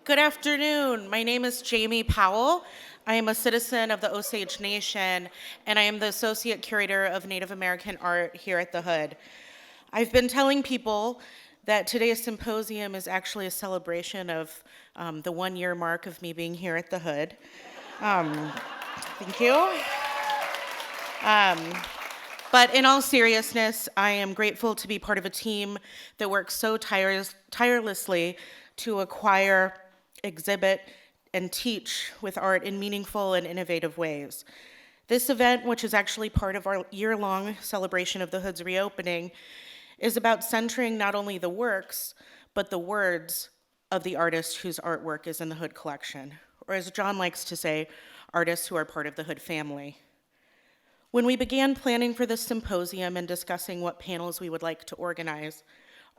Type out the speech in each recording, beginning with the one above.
Good afternoon. My name is Jami Powell. I am a citizen of the Osage Nation, and I am the Associate Curator of Native American Art here at the Hood. I've been telling people that today's symposium is actually a celebration of the 1 year mark of me being here at the Hood. Thank you. But in all seriousness, I am grateful to be part of a team that works so tirelessly to acquire, exhibit, and teach with art in meaningful and innovative ways. This event, which is actually part of our year-long celebration of the Hood's reopening, is about centering not only the works, but the words of the artists whose artwork is in the Hood collection, or as John likes to say, artists who are part of the Hood family. When we began planning for this symposium and discussing what panels we would like to organize,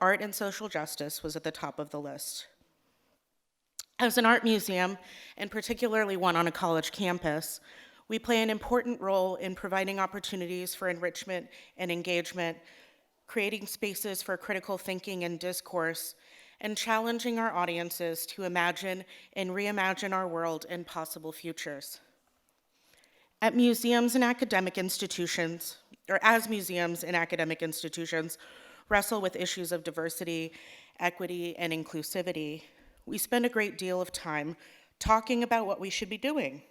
art and social justice was at the top of the list. As an art museum, and particularly one on a college campus, we play an important role in providing opportunities for enrichment and engagement, creating spaces for critical thinking and discourse, and challenging our audiences to imagine and reimagine our world and possible futures. At museums and academic institutions, or as museums and academic institutions wrestle with issues of diversity, equity, and inclusivity, we spend a great deal of time talking about what we should be doing.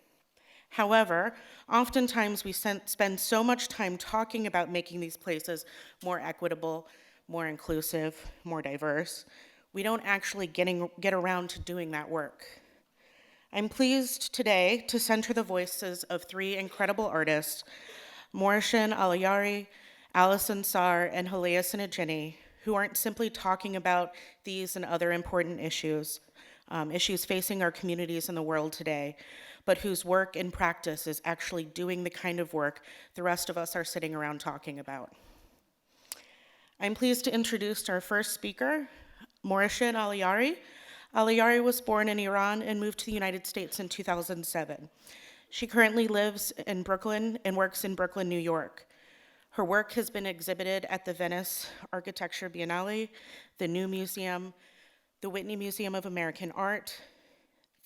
However, oftentimes we spend so much time talking about making these places more equitable, more inclusive, more diverse, we don't actually get around to doing that work. I'm pleased today to center the voices of three incredible artists, Morehshin Allahyari, Alison Saar, and Hulleah Tsinhnahjinnie, who aren't simply talking about these and other important issues facing our communities in the world today, but whose work and practice is actually doing the kind of work the rest of us are sitting around talking about. I'm pleased to introduce our first speaker, Morehshin Allahyari. Allahyari was born in Iran and moved to the United States in 2007. She currently lives in Brooklyn and works in Brooklyn, New York. Her work has been exhibited at the Venice Architecture Biennale, the New Museum, the Whitney Museum of American Art,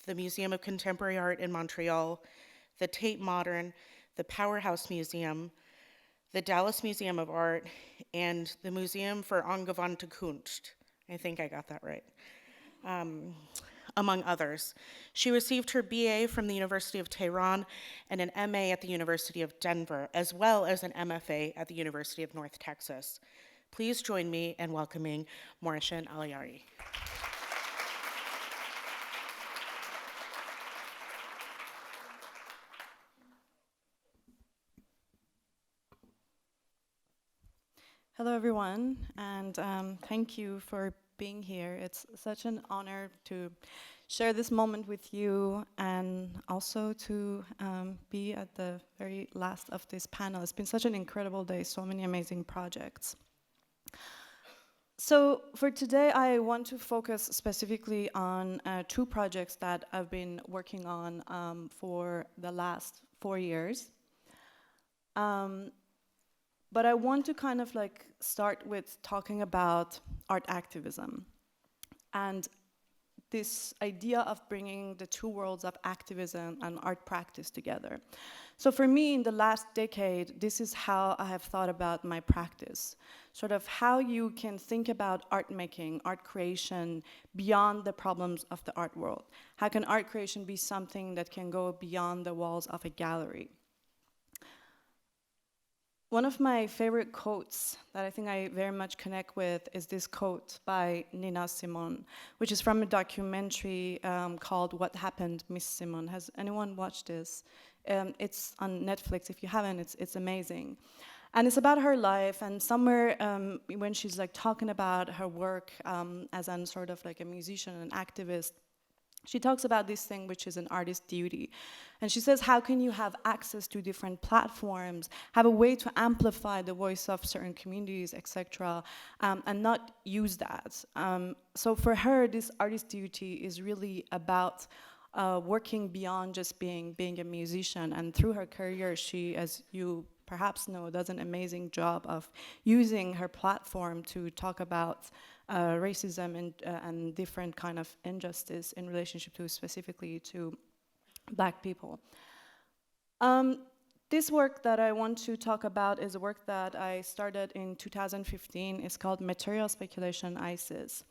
the Museum of Contemporary Art in Montreal, the Tate Modern, the Powerhouse Museum, the Dallas Museum of Art, and the Museum für Angewandte Kunst. I think I got that right. Among others. She received her BA from the University of Tehran and an MA at the University of Denver, as well as an MFA at the University of North Texas. Please join me in welcoming Morehshin Allahyari. Hello, everyone, and thank you for being here. It's such an honor to share this moment with you and also to be at the very last of this panel. It's been such an incredible day, so many amazing projects. So for today, I want to focus specifically on two projects that I've been working on for the last 4 years. But I want to kind of like start with talking about art activism and this idea of bringing the two worlds of activism and art practice together. So for me, in the last decade, this is how I have thought about my practice, sort of how you can think about art making, art creation beyond the problems of the art world. How can art creation be something that can go beyond the walls of a gallery? One of my favorite quotes that I think I very much connect with is this quote by Nina Simone, which is from a documentary called What Happened, Miss Simone. Has anyone watched this? It's on Netflix. If you haven't, it's amazing. And it's about her life, and somewhere when she's like talking about her work as an sort of like a musician and activist, she talks about this thing which is an artist's duty. And she says, how can you have access to different platforms, have a way to amplify the voice of certain communities, etc., and not use that? So for her, this artist's duty is really about working beyond just being a musician. And through her career, she, as you perhaps know, does an amazing job of using her platform to talk about racism and different kind of injustice in relationship to specifically to Black people. This work that I want to talk about is a work that I started in 2015. It's called Material Speculation ISIS.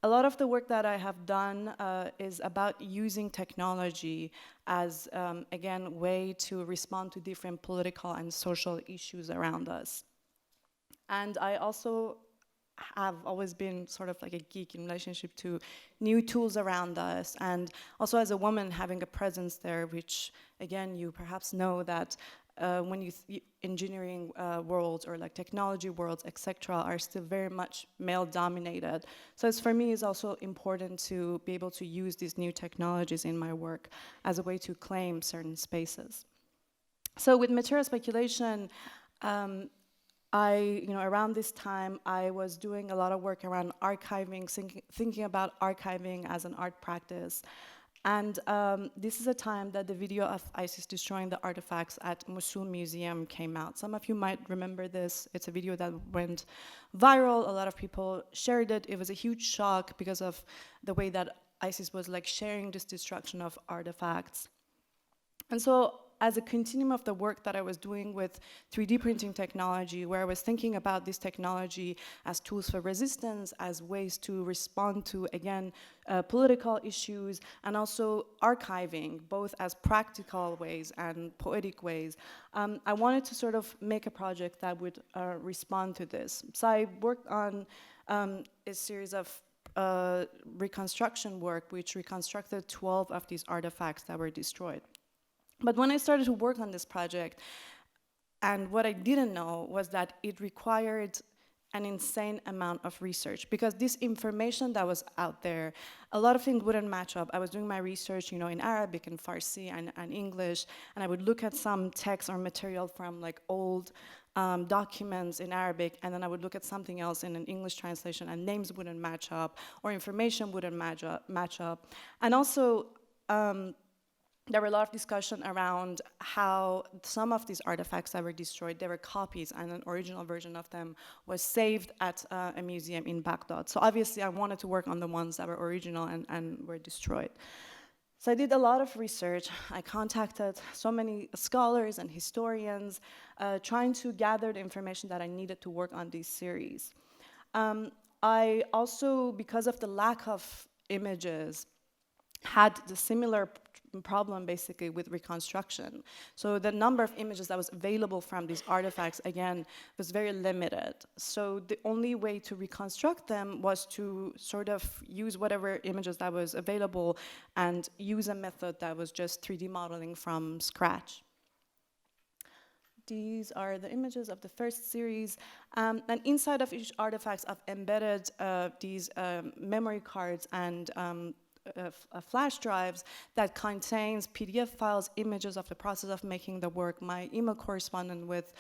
A lot of the work that I have done is about using technology as, again, way to respond to different political and social issues around us. And I also have always been sort of like a geek in relationship to new tools around us, and also as a woman having a presence there, which again you perhaps know that when engineering worlds or like technology worlds, etc., are still very much male dominated. So for me it's also important to be able to use these new technologies in my work as a way to claim certain spaces. So with material speculation, around this time, I was doing a lot of work around archiving, thinking about archiving as an art practice. And this is a time that the video of ISIS destroying the artifacts at Mosul Museum came out. Some of you might remember this. It's a video that went viral. A lot of people shared it. It was a huge shock because of the way that ISIS was like sharing this destruction of artifacts. And so as a continuum of the work that I was doing with 3D printing technology, where I was thinking about this technology as tools for resistance, as ways to respond to, again, political issues, and also archiving, both as practical ways and poetic ways, I wanted to sort of make a project that would respond to this. So I worked on a series of reconstruction work, which reconstructed 12 of these artifacts that were destroyed. But when I started to work on this project, and what I didn't know was that it required an insane amount of research, because this information that was out there, a lot of things wouldn't match up. I was doing my research, in Arabic and Farsi and English, and I would look at some text or material from like old documents in Arabic, and then I would look at something else in an English translation, and names wouldn't match up, or information wouldn't match up. And also, there were a lot of discussion around how some of these artifacts that were destroyed, they were copies, and an original version of them was saved at a museum in Baghdad. So obviously I wanted to work on the ones that were original and were destroyed. So I did a lot of research. I contacted so many scholars and historians, trying to gather the information that I needed to work on this series. I also, because of the lack of images, had the similar problem basically with reconstruction. So the number of images that was available from these artifacts, again, was very limited. So the only way to reconstruct them was to sort of use whatever images that was available and use a method that was just 3D modeling from scratch. These are the images of the first series. And inside of each artifact, I've embedded these memory cards and flash drives that contains PDF files, images of the process of making the work, my email correspondence with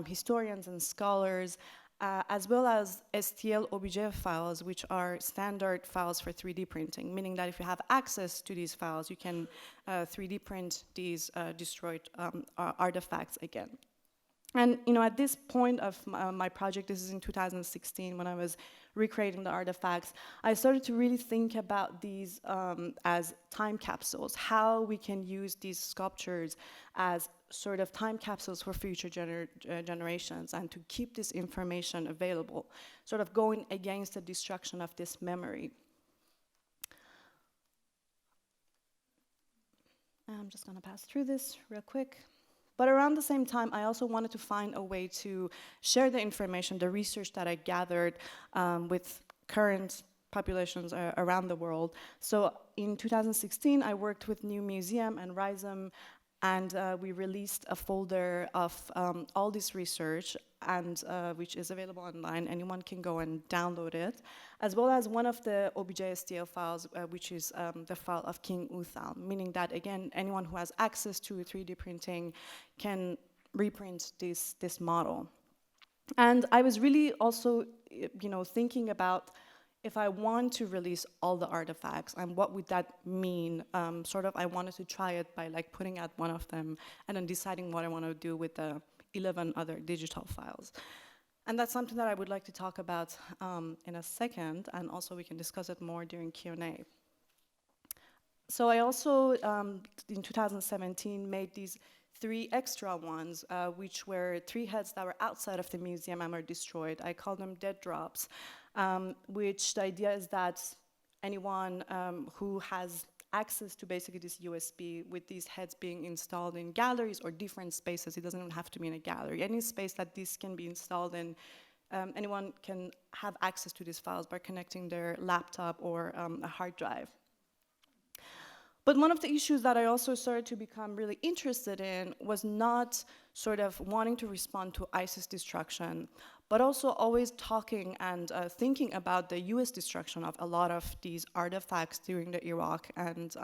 historians and scholars, as well as STL OBJ files, which are standard files for 3D printing, meaning that if you have access to these files, you can 3D print these destroyed artifacts again. And at this point of my project, this is in 2016 when I was recreating the artifacts, I started to really think about these as time capsules, how we can use these sculptures as sort of time capsules for future generations, and to keep this information available, sort of going against the destruction of this memory. I'm just going to pass through this real quick. But around the same time, I also wanted to find a way to share the information, the research that I gathered with current populations around the world. So in 2016, I worked with New Museum and RISEM, and we released a folder of all this research, and which is available online. Anyone can go and download it, as well as one of the OBJ-STL files, which is the file of King Uthal, meaning that, again, anyone who has access to 3D printing can reprint this model. And I was really also, thinking about, if I want to release all the artifacts, and what would that mean? I wanted to try it by putting out one of them and then deciding what I want to do with the 11 other digital files. And that's something that I would like to talk about in a second, and also we can discuss it more during Q&A. So I also, in 2017, made these 3 extra ones, which were 3 heads that were outside of the museum and were destroyed. I call them dead drops, which the idea is that anyone who has access to basically this USB with these heads being installed in galleries or different spaces, it doesn't even have to be in a gallery, any space that this can be installed in, anyone can have access to these files by connecting their laptop or a hard drive. But one of the issues that I also started to become really interested in was not sort of wanting to respond to ISIS destruction, but also always talking and thinking about the US destruction of a lot of these artifacts during the Iraq and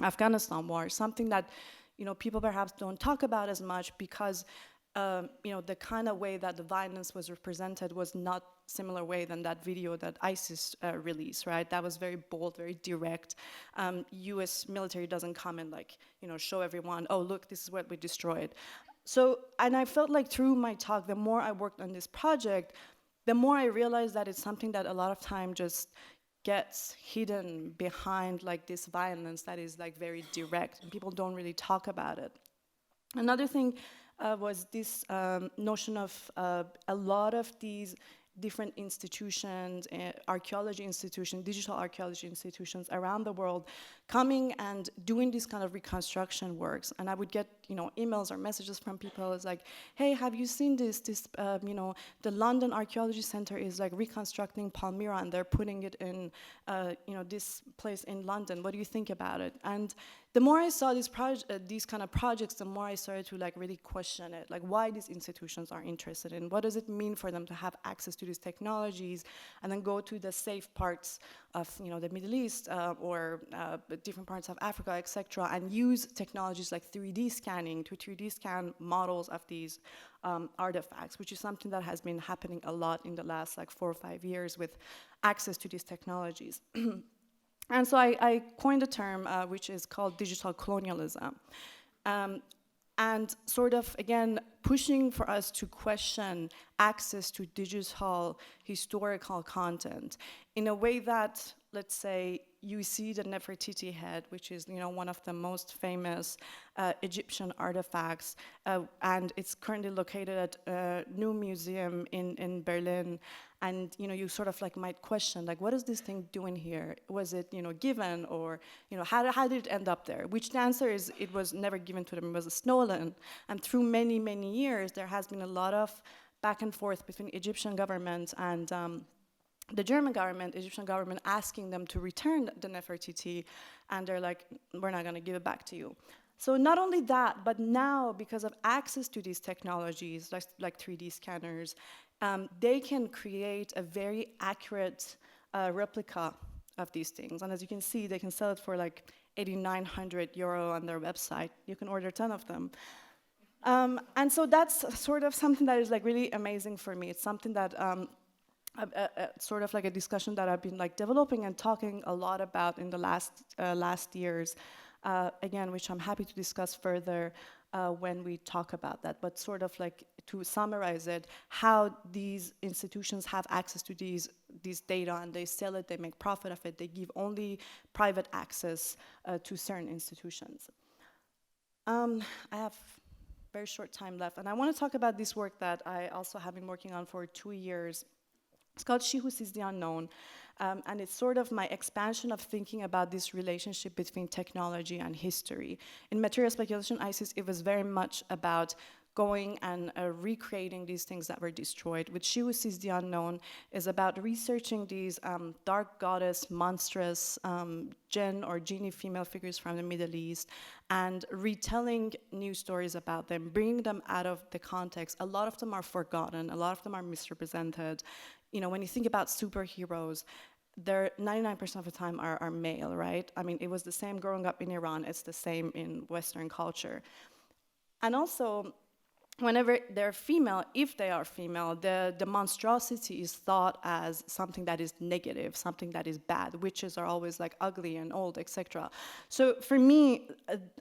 Afghanistan war, something that people perhaps don't talk about as much because the kind of way that the violence was represented was not similar way than that video that ISIS released, right? That was very bold, very direct. US military doesn't come and show everyone, oh, look, this is what we destroyed. So, and I felt like through my talk, the more I worked on this project, the more I realized that it's something that a lot of time just gets hidden behind this violence that is very direct, and people don't really talk about it. Another thing was this notion of a lot of these different institutions, archaeology institutions, digital archaeology institutions around the world coming and doing these kind of reconstruction works. And I would get emails or messages from people. It's like, hey, have you seen this? The London Archaeology Center is reconstructing Palmyra, and they're putting it in this place in London. What do you think about it? And the more I saw these kind of projects, the more I started to really question it, why these institutions are interested in. What does it mean for them to have access to these technologies, and then go to the safe parts of the Middle East or different parts of Africa, etc., and use technologies like 3D scanning to 3D scan models of these artifacts, which is something that has been happening a lot in the last 4 or 5 years with access to these technologies. And so I coined a term which is called digital colonialism. And sort of, again, pushing for us to question access to digital historical content in a way that, let's say, you see the Nefertiti head, which is one of the most famous Egyptian artifacts, and it's currently located at a new museum in Berlin. And you sort of might question, what is this thing doing here? Was it given, or how did it end up there? Which the answer is, it was never given to them. It was stolen. And through many, many years, there has been a lot of back and forth between Egyptian government and the German government, Egyptian government, asking them to return the Nefertiti, and they're like, we're not going to give it back to you. So not only that, but now, because of access to these technologies, like 3D scanners, they can create a very accurate replica of these things. And as you can see, they can sell it for €8,900 on their website. You can order 10 of them. And so that's sort of something that is really amazing for me. It's something that sort of a discussion that I've been developing and talking a lot about in the last years, again, which I'm happy to discuss further when we talk about that. But sort of to summarize it, how these institutions have access to these data, and they sell it, they make profit of it, they give only private access to certain institutions. I have very short time left, and I want to talk about this work that I also have been working on for 2 years. It's called She Who Sees the Unknown, and it's sort of my expansion of thinking about this relationship between technology and history. In Material Speculation ISIS, it was very much about going and recreating these things that were destroyed. With She Who Sees the Unknown is about researching these dark goddess, monstrous jinn or genie female figures from the Middle East, and retelling new stories about them, bringing them out of the context. A lot of them are forgotten, a lot of them are misrepresented. When you think about superheroes, they're 99% of the time are male, right? I mean, it was the same growing up in Iran, it's the same in Western culture. And also, whenever they're female, if they are female, the monstrosity is thought as something that is negative, something that is bad. Witches are always like ugly and old, etc. So for me,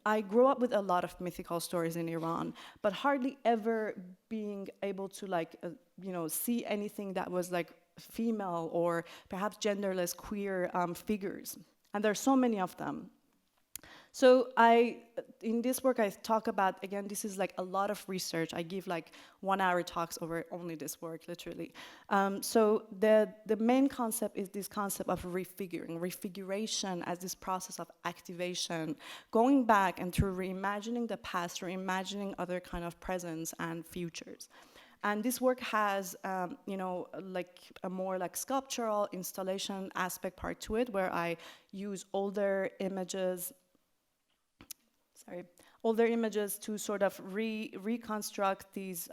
I grew up with a lot of mythical stories in Iran, but hardly ever being able to like, see anything that was like female or perhaps genderless queer figures. And there's so many of them. So in this work, I talk about, again, this is like a lot of research. I give like 1-hour talks over only this work, literally. So the main concept is this concept of refiguration as this process of activation, going back and through reimagining the past, reimagining other kind of presents and futures. And this work has, like a more like sculptural installation aspect part to it, where I use older images to sort of reconstruct these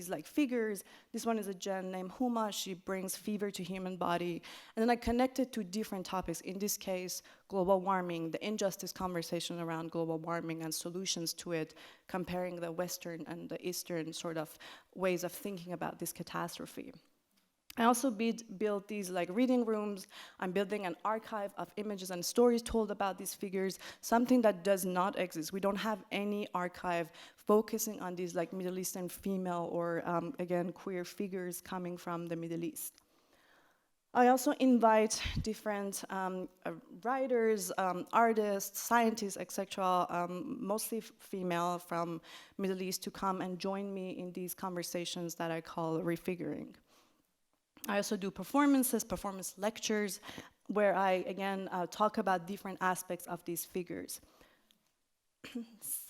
like figures. This one is a Jen named Huma. She brings fever to human body. And then I connect it to different topics. In this case, global warming, the injustice conversation around global warming and solutions to it, comparing the Western and the Eastern sort of ways of thinking about this catastrophe. I also built these like reading rooms. I'm building an archive of images and stories told about these figures, something that does not exist. We don't have any archive focusing on these like Middle Eastern female or, again, queer figures coming from the Middle East. I also invite different writers, artists, scientists, etc., mostly female from Middle East, to come and join me in these conversations that I call refiguring. I also do performance lectures, where I, again, talk about different aspects of these figures.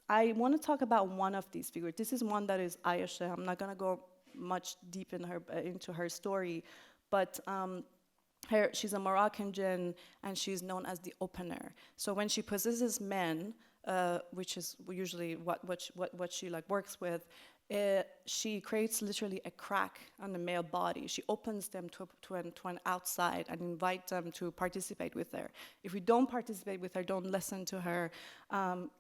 I want to talk about one of these figures. This is one that is Ayesha. I'm not going to go much deep into her story, but she's a Moroccan jinn, and she's known as the opener. So when she possesses men, which is usually what she like works with, she creates literally a crack on the male body. She opens them to an outside and invites them to participate with her. If you don't participate with her, don't listen to her,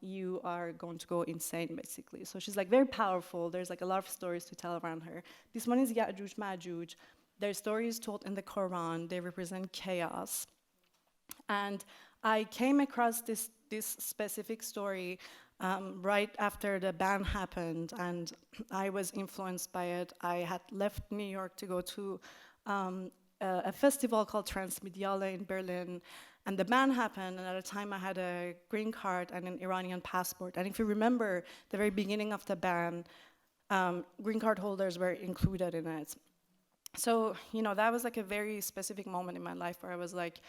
you are going to go insane, basically. So she's like very powerful. There's like a lot of stories to tell around her. This one is Ya'juj Ma'juj. Their story is told in the Quran. They represent chaos. And I came across this specific story right after the ban happened, and I was influenced by it. I had left New York to go to a festival called Transmediale in Berlin, and the ban happened, and at the time I had a green card and an Iranian passport. And if you remember the very beginning of the ban, green card holders were included in it. So, that was like a very specific moment in my life where I was like,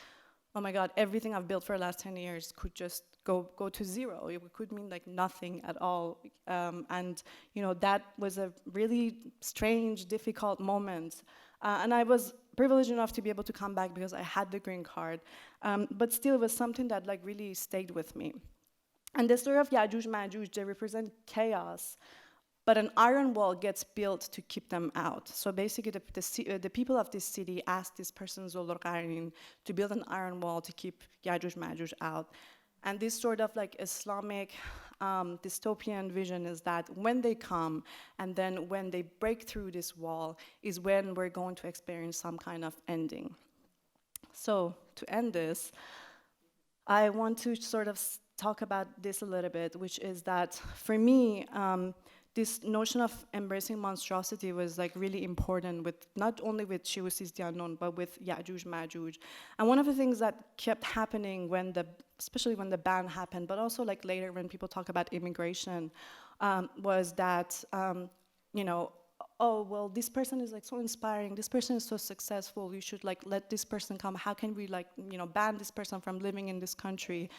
oh my God, everything I've built for the last 10 years could just go to zero. It could mean like nothing at all. And that was a really strange, difficult moment. And I was privileged enough to be able to come back because I had the green card. But still, it was something that like really stayed with me. And the story of Ya'juj Ma'juj, they represent chaos, but an iron wall gets built to keep them out. So basically, the people of this city asked this person, Zulqarnain, to build an iron wall to keep Ya'juj Ma'juj out. And this sort of like Islamic dystopian vision is that when they come, and then when they break through this wall, is when we're going to experience some kind of ending. So to end this, I want to sort of talk about this a little bit, which is that for me, this notion of embracing monstrosity was like really important, with not only with Shiwusis Dianon, but with Ya'juj Ma'juj. And one of the things that kept happening especially when the ban happened, but also like later when people talk about immigration, was that, oh, well, this person is like so inspiring, this person is so successful, you should like let this person come. How can we like, ban this person from living in this country?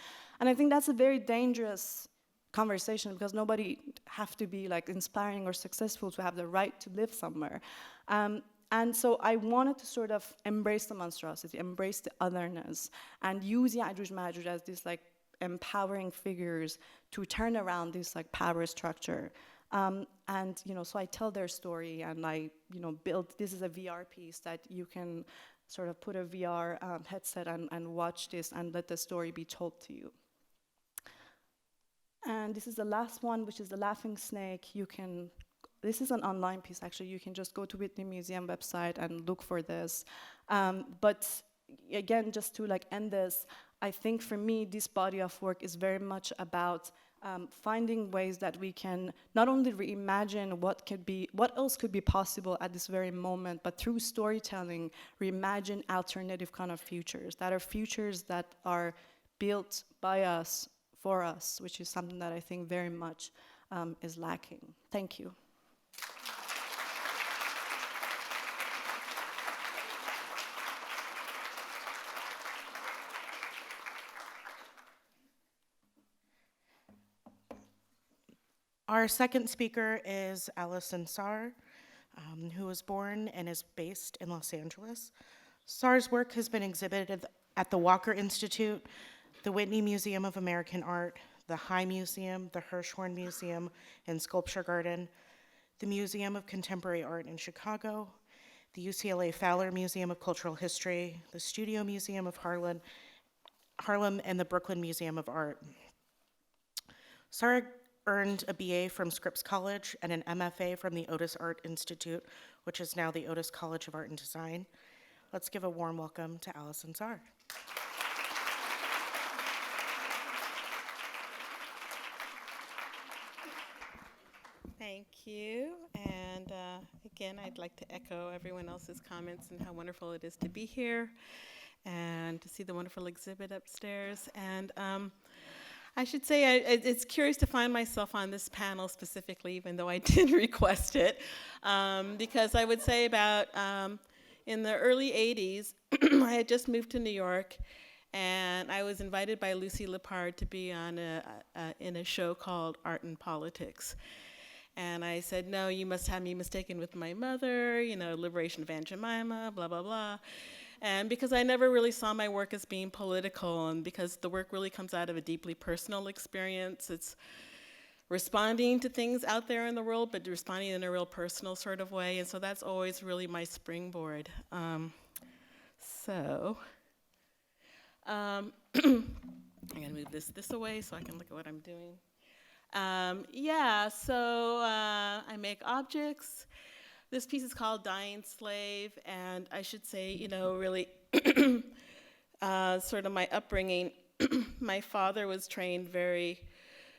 And I think that's a very dangerous conversation, because nobody have to be like inspiring or successful to have the right to live somewhere. And so I wanted to sort of embrace the monstrosity, embrace the otherness, and use Ya'juj Ma'juj as these like empowering figures to turn around this like power structure. And so I tell their story, and I build, this is a VR piece that you can sort of put a VR headset and watch this and let the story be told to you. And this is the last one, which is the laughing snake. This is an online piece actually. You can just go to Whitney Museum website and look for this. But again, just to like end this, I think for me, this body of work is very much about finding ways that we can not only reimagine what else could be possible at this very moment, but through storytelling, reimagine alternative kind of futures that are futures that are built by us, for us, which is something that I think very much is lacking. Thank you. Our second speaker is Alison Saar, who was born and is based in Los Angeles. Saar's work has been exhibited at the Walker Institute, the Whitney Museum of American Art, the High Museum, the Hirshhorn Museum and Sculpture Garden, the Museum of Contemporary Art in Chicago, the UCLA Fowler Museum of Cultural History, the Studio Museum of Harlem, and the Brooklyn Museum of Art. Saar earned a BA from Scripps College and an MFA from the Otis Art Institute, which is now the Otis College of Art and Design. Let's give a warm welcome to Alison Saar. Thank you. And again, I'd like to echo everyone else's comments and how wonderful it is to be here and to see the wonderful exhibit upstairs. And I should say it's curious to find myself on this panel specifically, even though I did request it, because I would say about in the early 80s, I had just moved to New York, and I was invited by Lucy Lippard to be on in a show called Art and Politics. And I said, no, you must have me mistaken with my mother, you know, Liberation of Aunt Jemima, blah, blah, blah. And because I never really saw my work as being political, and because the work really comes out of a deeply personal experience, it's responding to things out there in the world, but responding in a real personal sort of way. And so that's always really my springboard. I'm gonna move this away so I can look at what I'm doing. I make objects. This piece is called Dying Slave, and I should say, you know, really sort of my upbringing. My father was trained very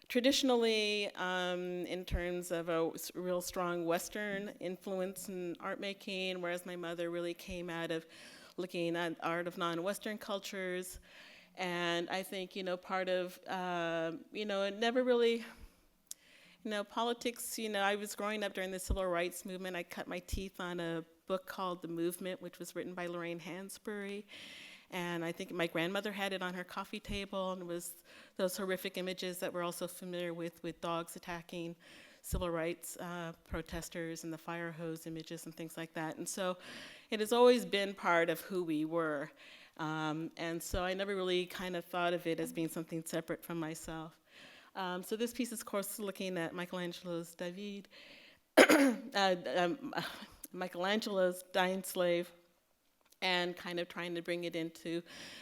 traditionally in terms of a real strong Western influence in art making, whereas my mother really came out of looking at art of non-Western cultures. And I think, you know, part of, it never really, politics, I was growing up during the civil rights movement. I cut my teeth on a book called The Movement, which was written by Lorraine Hansberry. And I think my grandmother had it on her coffee table, and it was those horrific images that we're also familiar with dogs attacking civil rights protesters and the fire hose images and things like that. And so it has always been part of who we were. And so I never really kind of thought of it as being something separate from myself. So this piece is, of course, looking at Michelangelo's David, Michelangelo's Dying Slave, and kind of trying to bring it into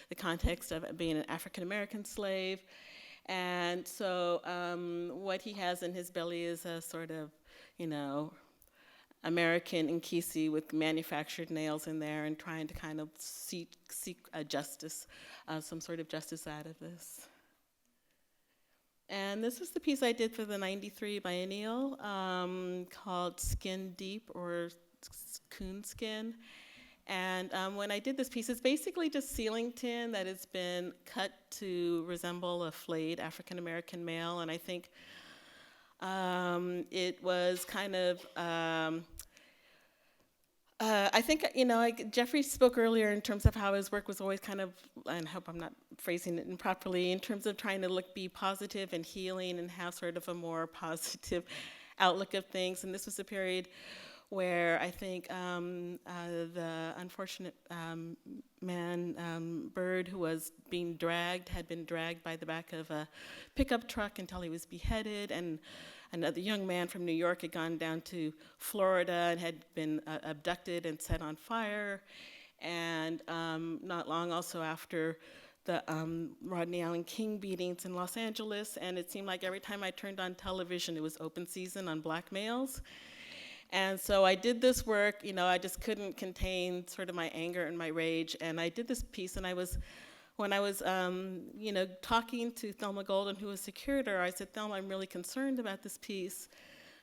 the context of being an African-American slave. And so what he has in his belly is a sort of, American Nkisi with manufactured nails in there, and trying to kind of seek a justice, some sort of justice out of this. And this is the piece I did for the '93 biennial called Skin Deep, or Coonskin. And when I did this piece, it's basically just ceiling tin that has been cut to resemble a flayed African-American male. And I think it was kind of, Jeffrey spoke earlier in terms of how his work was always kind of, and I hope I'm not phrasing it improperly, in terms of trying to be positive and healing and have sort of a more positive outlook of things. And this was a period where I think the unfortunate man, Bird, who was had been dragged by the back of a pickup truck until he was beheaded, and another young man from New York had gone down to Florida and had been abducted and set on fire. And not long also after, Rodney Allen King beatings in Los Angeles, and it seemed like every time I turned on television, it was open season on black males. And so I did this work, I just couldn't contain sort of my anger and my rage, and I did this piece, and when I was, talking to Thelma Golden, who was the curator, I said, Thelma, I'm really concerned about this piece,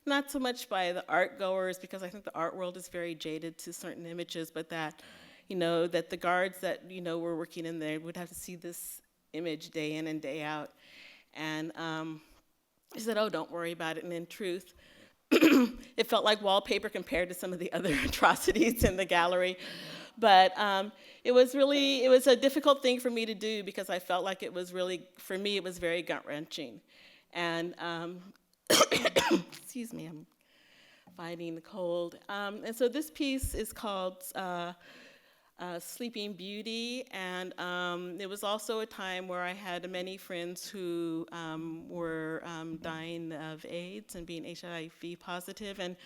not so much by the art goers, because I think the art world is very jaded to certain images, but that, that the guards that, were working in there would have to see this image day in and day out. And she said, oh, don't worry about it, and in truth, it felt like wallpaper compared to some of the other atrocities in the gallery. But it was a difficult thing for me to do because I felt like it was really, for me, it was very gut-wrenching. And, excuse me, I'm fighting the cold. And so this piece is called Sleeping Beauty, and it was also a time where I had many friends who were dying of AIDS and being HIV positive, and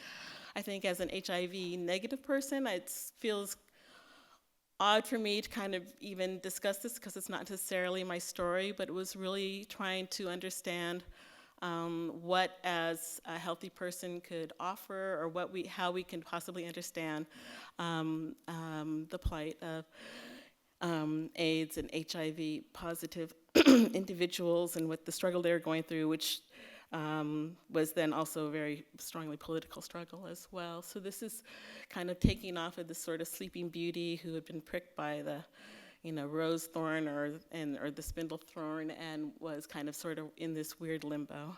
I think as an HIV negative person, it feels odd for me to kind of even discuss this because it's not necessarily my story, but it was really trying to understand what as a healthy person could offer, or how we can possibly understand the plight of AIDS and HIV positive individuals and what the struggle they were going through, which was then also a very strongly political struggle as well. So this is kind of taking off of this sort of sleeping beauty who had been pricked by the rose thorn or the spindle thorn, and was kind of sort of in this weird limbo.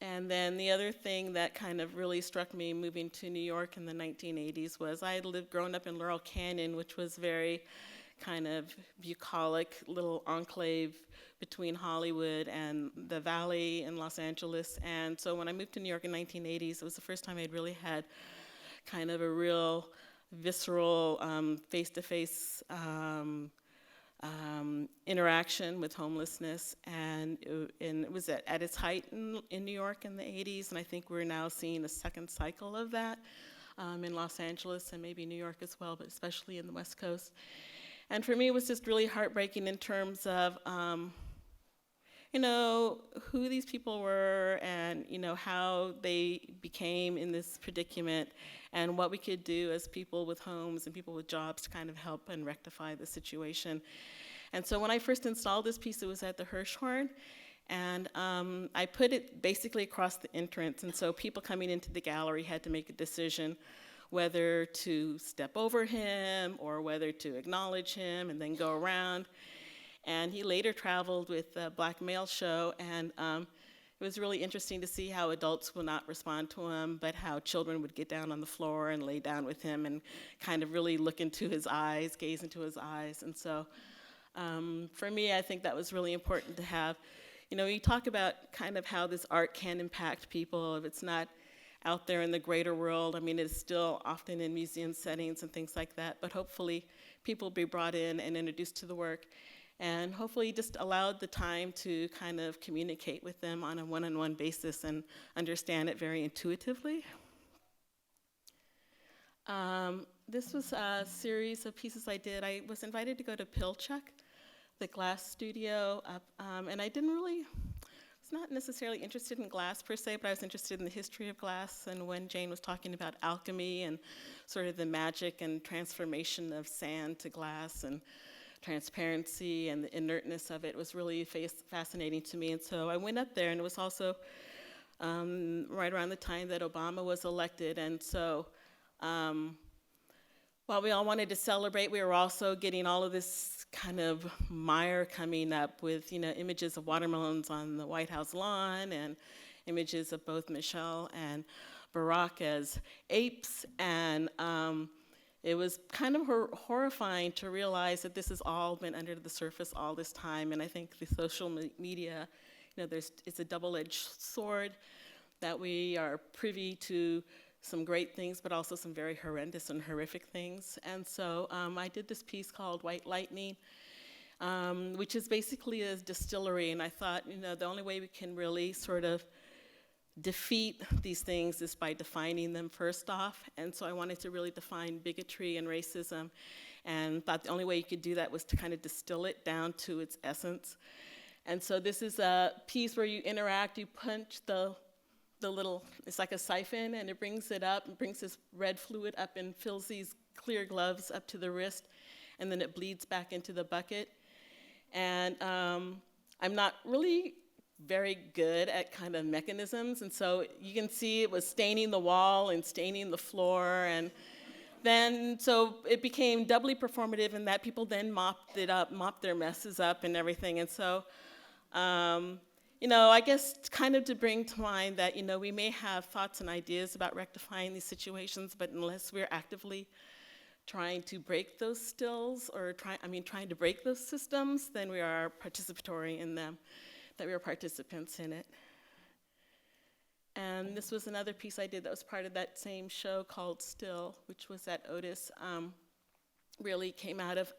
And then the other thing that kind of really struck me moving to New York in the 1980s was I had grown up in Laurel Canyon, which was very kind of bucolic little enclave between Hollywood and the Valley in Los Angeles. And so when I moved to New York in the 1980s, it was the first time I'd really had kind of a real visceral, face-to-face interaction with homelessness, and it was at its height in New York in the 80s, and I think we're now seeing a second cycle of that in Los Angeles and maybe New York as well, but especially in the West Coast. And for me, it was just really heartbreaking in terms of who these people were and, how they became in this predicament and what we could do as people with homes and people with jobs to kind of help and rectify the situation. And so when I first installed this piece, it was at the Hirshhorn, and I put it basically across the entrance, and so people coming into the gallery had to make a decision whether to step over him or whether to acknowledge him and then go around. And he later traveled with the Black Male Show, and it was really interesting to see how adults would not respond to him, but how children would get down on the floor and lay down with him and kind of really look into his eyes, gaze into his eyes. And so for me, I think that was really important to have. You talk about kind of how this art can impact people if it's not out there in the greater world. I mean, it's still often in museum settings and things like that, but hopefully people will be brought in and introduced to the work, and hopefully just allowed the time to kind of communicate with them on a one-on-one basis and understand it very intuitively. This was a series of pieces I did. I was invited to go to Pilchuck, the glass studio, and I was not necessarily interested in glass per se, but I was interested in the history of glass, and when Jane was talking about alchemy and sort of the magic and transformation of sand to glass and transparency and the inertness of it was really fascinating to me. And so I went up there, and it was also right around the time that Obama was elected. And so while we all wanted to celebrate, we were also getting all of this kind of mire coming up with, images of watermelons on the White House lawn and images of both Michelle and Barack as apes. And it was kind of horrifying to realize that this has all been under the surface all this time. And I think the social media, it's a double-edged sword, that we are privy to some great things, but also some very horrendous and horrific things. And so I did this piece called White Lightning, which is basically a distillery. And I thought, the only way we can really sort of defeat these things is by defining them first off. And so I wanted to really define bigotry and racism and thought the only way you could do that was to kind of distill it down to its essence. And so this is a piece where you interact, you punch the little, it's like a siphon, and it brings it up, and brings this red fluid up and fills these clear gloves up to the wrist, and then it bleeds back into the bucket. And I'm not really very good at kind of mechanisms, and so you can see it was staining the wall and staining the floor, and then so it became doubly performative in that people then mopped it up, mopped their messes up and everything. And so you know, I guess kind of to bring to mind that, you know, we may have thoughts and ideas about rectifying these situations, but unless we're actively trying to break those stills or trying to break those systems, then we are participatory in them, that we are participants in it. And this was another piece I did that was part of that same show called Still, which was at Otis. Really came out of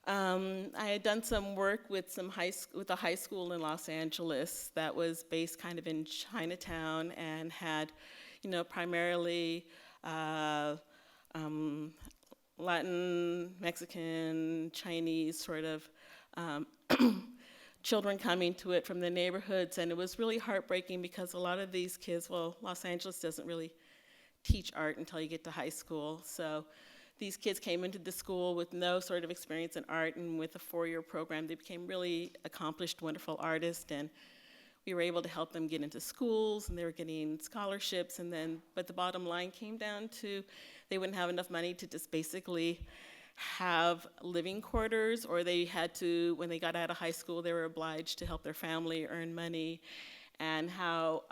I had done some work with a high school in Los Angeles that was based kind of in Chinatown and had, you know, primarily Latin, Mexican, Chinese sort of children coming to it from the neighborhoods, and it was really heartbreaking because a lot of these kids, well, Los Angeles doesn't really teach art until you get to high school, so these kids came into the school with no sort of experience in art, and with a 4-year program, they became really accomplished, wonderful artists, and we were able to help them get into schools, and they were getting scholarships, but the bottom line came down to they wouldn't have enough money to just basically have living quarters, or they had to, when they got out of high school, they were obliged to help their family earn money, and how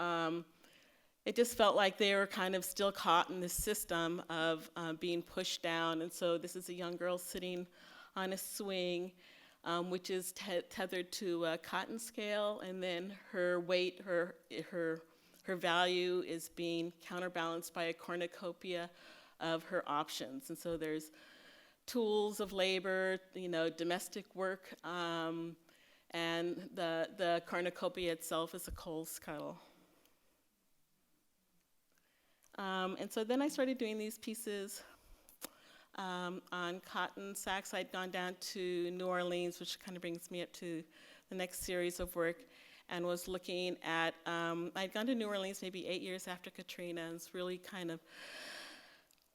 it just felt like they were kind of still caught in this system of being pushed down. And so this is a young girl sitting on a swing, which is tethered to a cotton scale, and then her weight, her value is being counterbalanced by a cornucopia of her options. And so there's tools of labor, you know, domestic work, and the cornucopia itself is a coal scuttle. And so then I started doing these pieces on cotton sacks. I'd gone down to New Orleans, which kind of brings me up to the next series of work, and was looking at, I'd gone to New Orleans maybe 8 years after Katrina, and was really kind of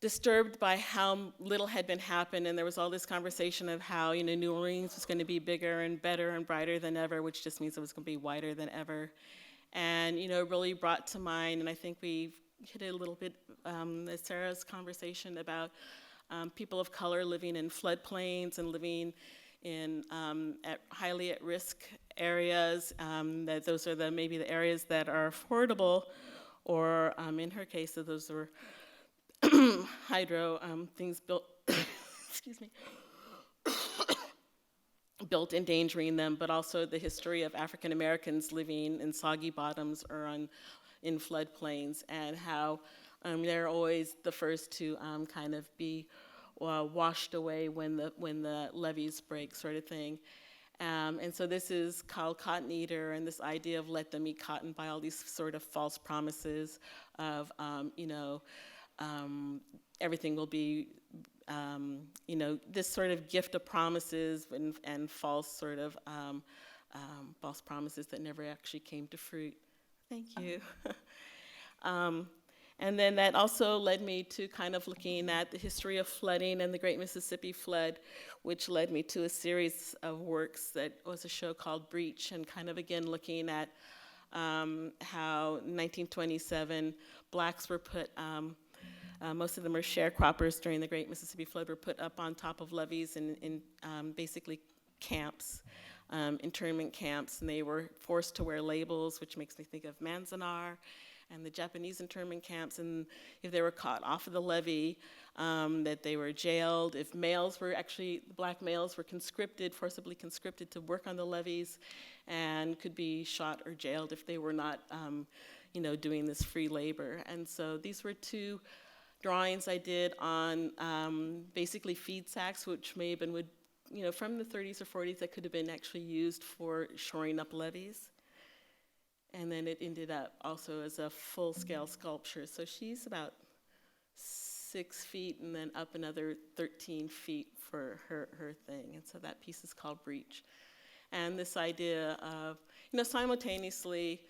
disturbed by how little had been happened, and there was all this conversation of how, you know, New Orleans was going to be bigger and better and brighter than ever, which just means it was going to be wider than ever. And, you know, really brought to mind, and I think we've hit it a little bit, Sarah's conversation about people of color living in floodplains and living in highly at-risk areas, that those are maybe the areas that are affordable, or in her case, that those were hydro things built, excuse me, built endangering them, but also the history of African Americans living in soggy bottoms or in floodplains, and how they're always the first to kind of be washed away when the levees break, sort of thing. And so this is called Cotton Eater, and this idea of let them eat cotton by all these sort of false promises of, you know, everything will be, you know, this sort of gift of promises and false sort of false promises that never actually came to fruit. Thank you. And then that also led me to kind of looking at the history of flooding and the Great Mississippi Flood, which led me to a series of works that was a show called Breach, and kind of again looking at how in 1927 blacks were put, most of them were sharecroppers during the Great Mississippi Flood, were put up on top of levees in basically camps. Internment camps, and they were forced to wear labels, which makes me think of Manzanar and the Japanese internment camps, and if they were caught off of the levee, that they were jailed. If males were actually, black males were conscripted, forcibly conscripted to work on the levees, and could be shot or jailed if they were not, you know, doing this free labor. And so these were two drawings I did on basically feed sacks, which may have been you know, from the 30s or 40s, that could have been actually used for shoring up levees. And then it ended up also as a full-scale sculpture. So she's about 6 feet and then up another 13 feet for her thing. And so that piece is called Breach. And this idea of, simultaneously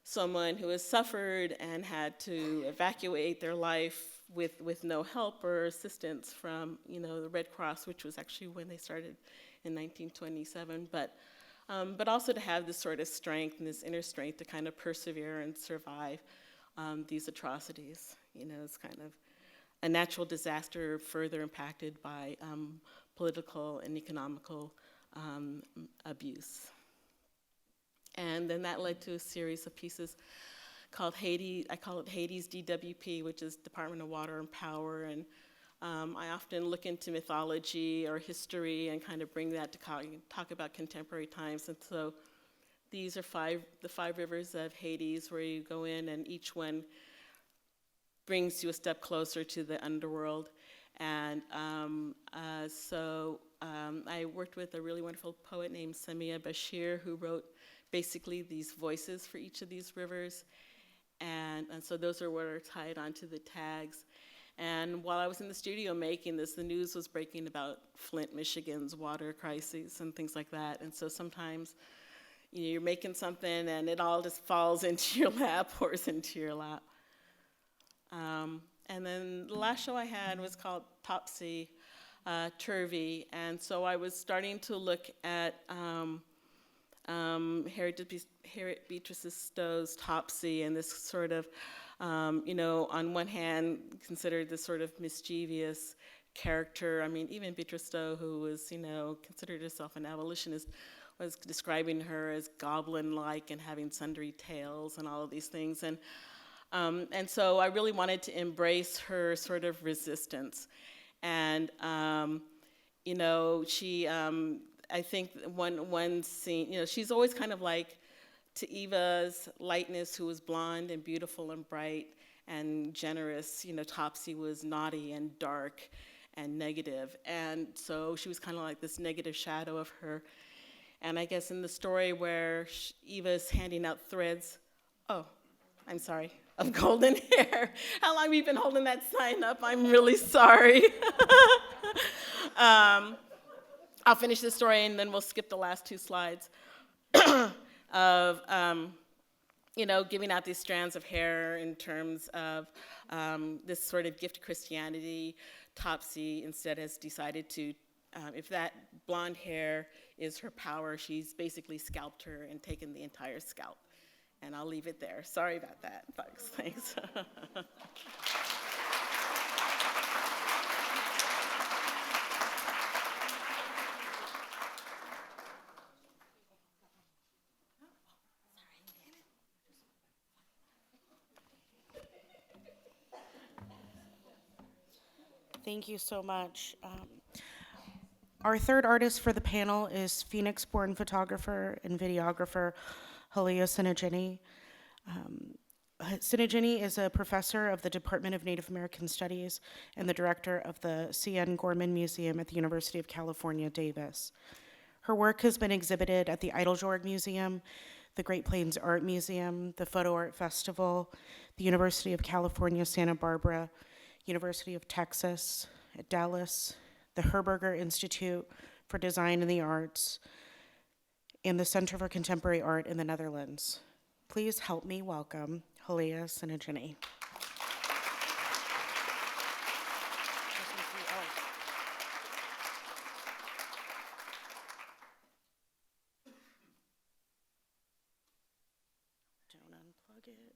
someone who has suffered and had to evacuate their life with no help or assistance from, the Red Cross, which was actually when they started in 1927, but also to have this sort of strength and this inner strength to kind of persevere and survive these atrocities. It's kind of a natural disaster further impacted by political and economical abuse. And then that led to a series of pieces called Haiti. I call it Haiti's DWP, which is Department of Water and Power. And I often look into mythology or history and kind of bring that to talk about contemporary times. And so these are the five rivers of Hades, where you go in and each one brings you a step closer to the underworld. And I worked with a really wonderful poet named Samia Bashir, who wrote basically these voices for each of these rivers. And so those are what are tied onto the tags. And while I was in the studio making this, the news was breaking about Flint, Michigan's water crises and things like that. And so sometimes, you're making something and it all just falls into your lap, pours into your lap. And then the last show I had was called Topsy Turvy. And so I was starting to look at Harriet Beatrice Stowe's Topsy, and this sort of, on one hand, considered this sort of mischievous character. I mean, even Beatrice Stowe, who was, considered herself an abolitionist, was describing her as goblin-like and having sundry tails and all of these things. And so I really wanted to embrace her sort of resistance. And, she, I think one scene, she's always kind of like to Eva's lightness, who was blonde and beautiful and bright and generous. Topsy was naughty and dark and negative. And so she was kind of like this negative shadow of her. And I guess in the story where Eva's handing out threads, of golden hair. How long have you been holding that sign up? I'm really sorry. I'll finish this story and then we'll skip the last 2 slides of, giving out these strands of hair in terms of this sort of gift to Christianity. Topsy instead has decided to, if that blonde hair is her power, she's basically scalped her and taken the entire scalp. And I'll leave it there. Sorry about that, folks. Thanks. Thank you so much. Our third artist for the panel is Phoenix-born photographer and videographer Hulleah Tsinhnahjinnie. Tsinhnahjinnie is a professor of the Department of Native American Studies and the director of the C.N. Gorman Museum at the University of California, Davis. Her work has been exhibited at the Eiteljorg Museum, the Great Plains Art Museum, the Photo Art Festival, the University of California, Santa Barbara, University of Texas at Dallas, the Herberger Institute for Design and the Arts, and the Center for Contemporary Art in the Netherlands. Please help me welcome Hulleah Tsinhnahjinnie. Don't unplug it.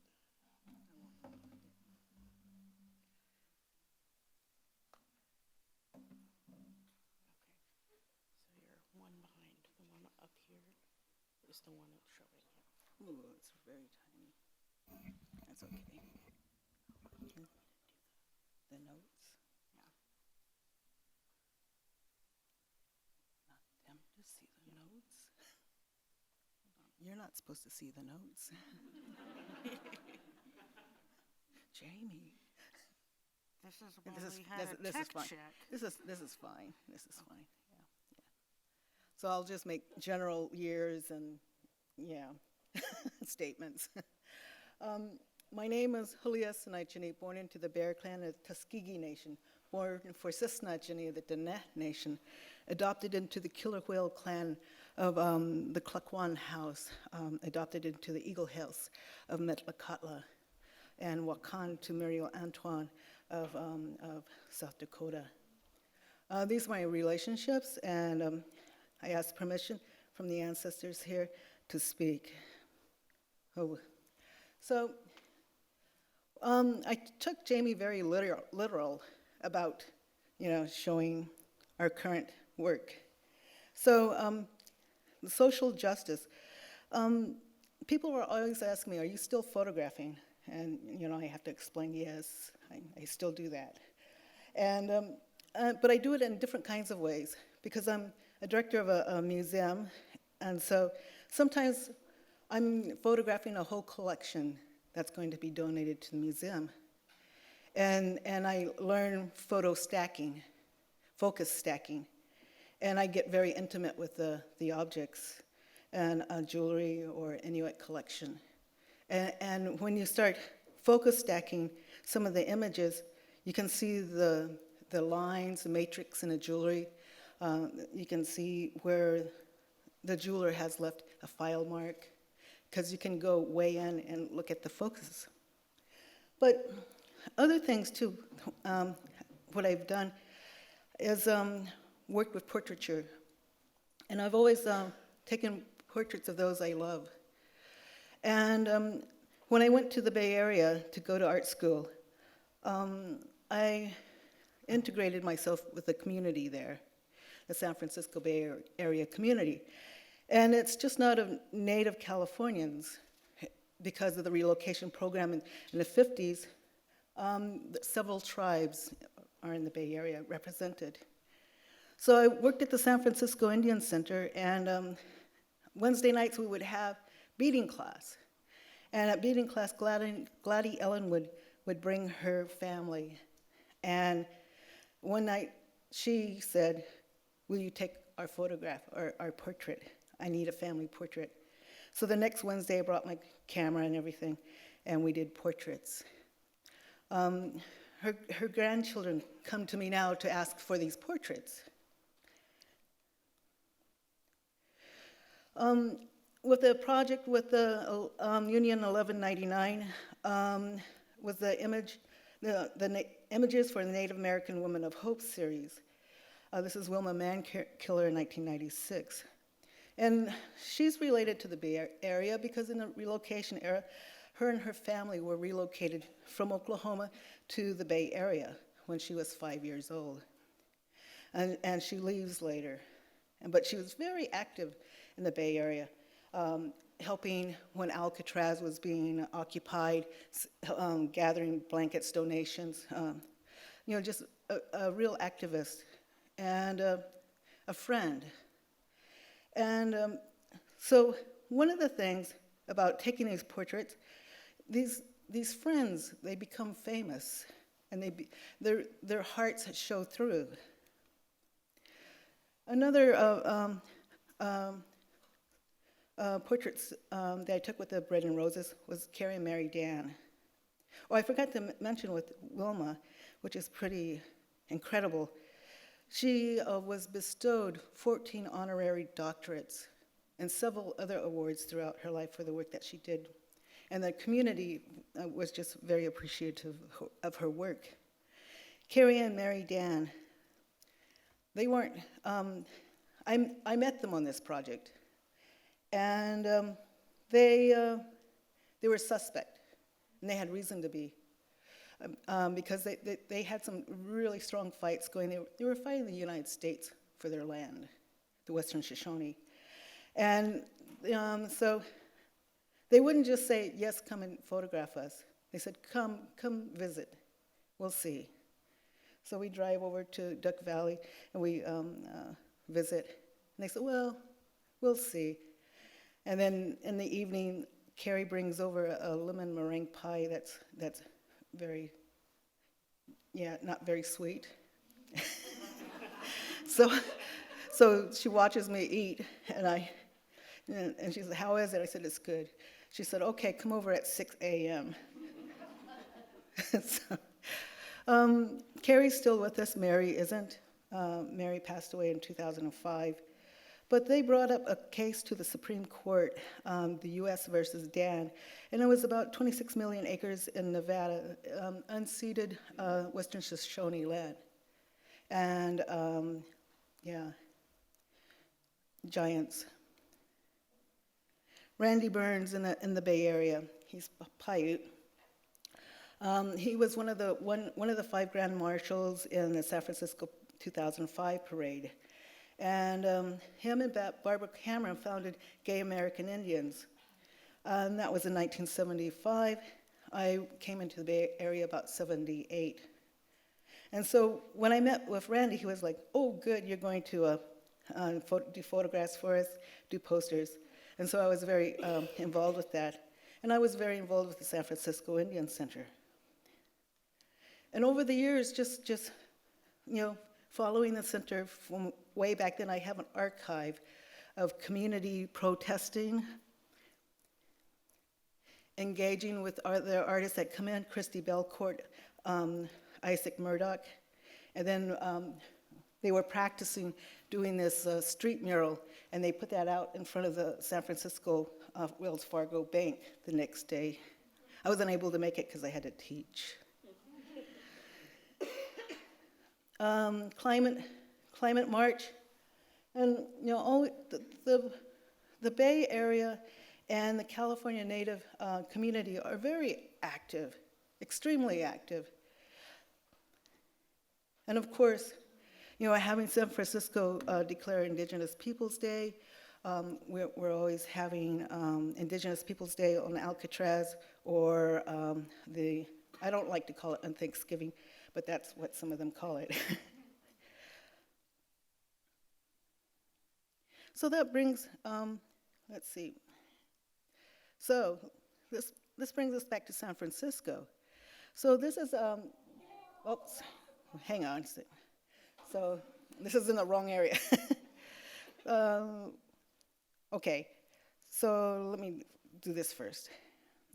Is the one that's showing you. Ooh, it's very tiny. That's okay. The notes? Yeah. Not them to see the notes. You're not supposed to see the notes. Jami. This is when we had a tech check. This is fine. This is fine. Yeah. So I'll just make general years and statements. My name is Hulleah Tsinhnahjinnie, born into the Bear Clan of Tuskegee Nation, born for Tsinhnahjinnie of the Diné Nation, adopted into the Killer Whale Clan of the Klukwan House, adopted into the Eagle House of Metlakatla, and Wakan to Mario Antoine of South Dakota. These are my relationships, and I ask permission from the ancestors here to speak. Oh. So I took Jami very literal about, showing our current work. So social justice. People were always asking me, are you still photographing? And, I have to explain, yes, I still do that. And, but I do it in different kinds of ways because I'm a director of a museum. And so sometimes I'm photographing a whole collection that's going to be donated to the museum. And I learn photo stacking, focus stacking. And I get very intimate with the objects and jewelry or Inuit collection. And when you start focus stacking some of the images, you can see the lines, the matrix in the jewelry. You can see where the jeweler has left a file mark, because you can go way in and look at the focus. But other things too, what I've done is worked with portraiture. And I've always taken portraits of those I love. And when I went to the Bay Area to go to art school, I integrated myself with the community there, the San Francisco Bay Area community. And it's just not of native Californians because of the relocation program in the 50s. Several tribes are in the Bay Area represented. So I worked at the San Francisco Indian Center, and Wednesday nights we would have beading class. And at beading class, Gladys Ellen would bring her family. And one night she said, will you take our photograph, our portrait? I need a family portrait. So the next Wednesday I brought my camera and everything, and we did portraits. Her grandchildren come to me now to ask for these portraits. With the project with the Union 1199 was the Images for the Native American Women of Hope series. This is Wilma Mankiller in 1996. And she's related to the Bay Area because in the relocation era, her and her family were relocated from Oklahoma to the Bay Area when she was 5 years old. And she leaves later. But she was very active in the Bay Area, helping when Alcatraz was being occupied, gathering blankets, donations, just a real activist and a friend. And so one of the things about taking these portraits, these friends, they become famous, and their hearts show through. Another portraits that I took with the Bread and Roses was Carrie and Mary Dan. Oh, I forgot to mention with Wilma, which is pretty incredible. She was bestowed 14 honorary doctorates and several other awards throughout her life for the work that she did. And the community was just very appreciative of her work. Carrie and Mary Dan, they weren't, I met them on this project. And they were suspect, and they had reason to be, because they had some really strong fights going. They were fighting the United States for their land, the Western Shoshone. And so they wouldn't just say, yes, come and photograph us. They said, come visit, we'll see. So we drive over to Duck Valley, and we visit. And they said, well, we'll see. And then in the evening, Carrie brings over a lemon meringue pie that's very, not very sweet. So she watches me eat, and she said, how is it? I said, it's good. She said, okay, come over at 6 a.m. So, Carrie's still with us, Mary isn't. Mary passed away in 2005. But they brought up a case to the Supreme Court, the US versus Dan, and it was about 26 million acres in Nevada, unceded Western Shoshone land. And yeah, giants. Randy Burns in the Bay Area, he's a Paiute. He was one of the 5 grand marshals in the San Francisco 2005 parade. And him and Barbara Cameron founded Gay American Indians. And that was in 1975. I came into the Bay Area about 78. And so when I met with Randy, he was like, oh, good, you're going to do photographs for us, do posters. And so I was very involved with that. And I was very involved with the San Francisco Indian Center. And over the years, just following the center from way back then, I have an archive of community protesting, engaging with the artists that come in, Christy Belcourt, Isaac Murdoch, and then they were practicing doing this street mural, and they put that out in front of the San Francisco Wells Fargo Bank the next day. I was unable to make it because I had to teach. Climate March, and the Bay Area and the California Native community are very active, extremely active. And of course, having San Francisco declare Indigenous Peoples Day, we're always having Indigenous Peoples Day on Alcatraz, or I don't like to call it on Thanksgiving, but that's what some of them call it. So that brings, let's see. So this brings us back to San Francisco. So this is, oops, hang on. So this is in the wrong area. Okay, so let me do this first.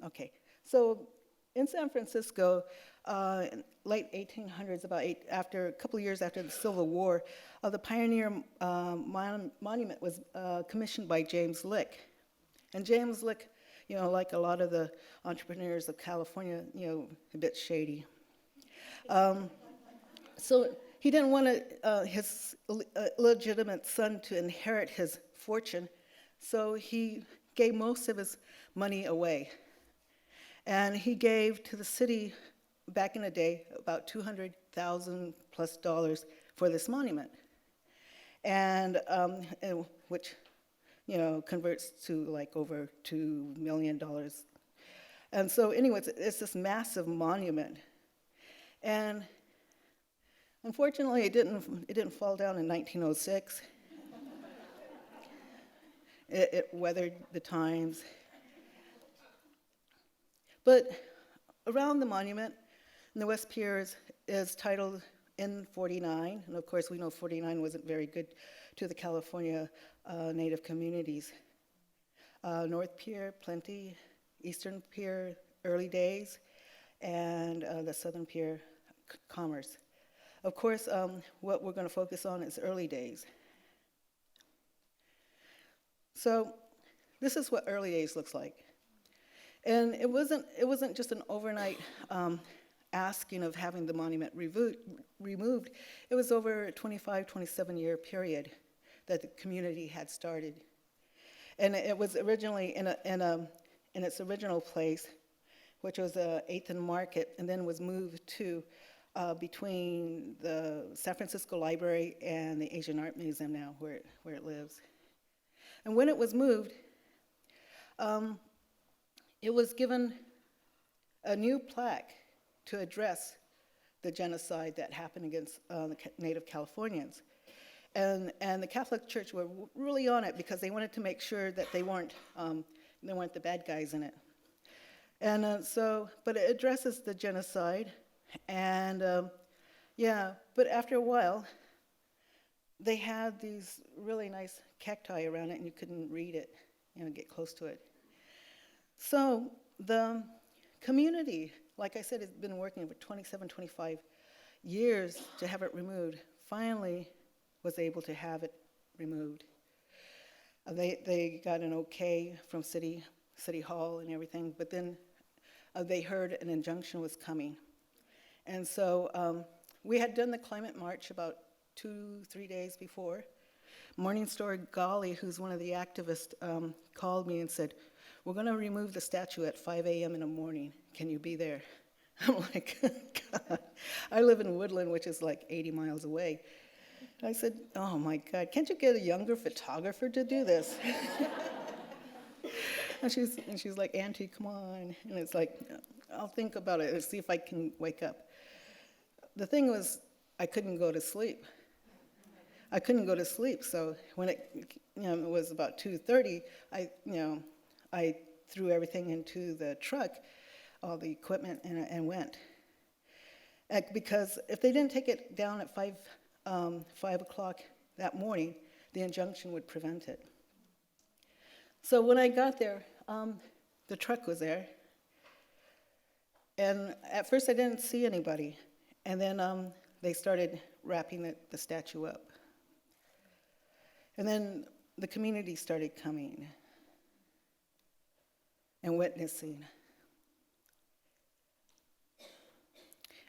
Okay, so in San Francisco, in late 1800s, a couple of years after the Civil War, the Pioneer Monument was commissioned by James Lick. And James Lick, like a lot of the entrepreneurs of California, a bit shady. So he didn't want his illegitimate son to inherit his fortune, so he gave most of his money away. And he gave to the city, back in the day, about $200,000 plus for this monument, and which, converts to like over $2 million. And so, anyways, it's this massive monument, and unfortunately, it didn't fall down in 1906. It weathered the times. But around the monument, in the West Pier is titled N49, and of course we know 49 wasn't very good to the California Native communities. North Pier, plenty. Eastern Pier, early days, and the Southern Pier, commerce. Of course, what we're going to focus on is early days. So this is what early days looks like. And it wasn't just an overnight asking of having the monument removed. It was over a 25, 27-year period that the community had started. And it was originally in its original place, which was 8th and Market, and then was moved to between the San Francisco Library and the Asian Art Museum now, where it lives. And when it was moved, it was given a new plaque to address the genocide that happened against the Native Californians. And the Catholic Church were really on it because they wanted to make sure that they weren't the bad guys in it. And but it addresses the genocide, and but after a while, they had these really nice cacti around it, and you couldn't read it, get close to it. So the community like I said, it's been working for 27, 25 years to have it removed. Finally was able to have it removed. They got an okay from City Hall and everything, but then they heard an injunction was coming. And so we had done the climate march about 2-3 days before. Morningstar Ghali, who's one of the activists, called me and said, "We're going to remove the statue at 5 a.m. in the morning. Can you be there?" I'm like, God. I live in Woodland, which is like 80 miles away. I said, "Oh my God, can't you get a younger photographer to do this?" and she's like, "Auntie, come on." And it's like, "I'll think about it and see if I can wake up." The thing was, I couldn't go to sleep. So when it was about 2:30, I threw everything into the truck, all the equipment, and went. Because if they didn't take it down at 5 o'clock that morning, the injunction would prevent it. So when I got there, the truck was there. And at first I didn't see anybody. And then they started wrapping the statue up. And then the community started coming and witnessing.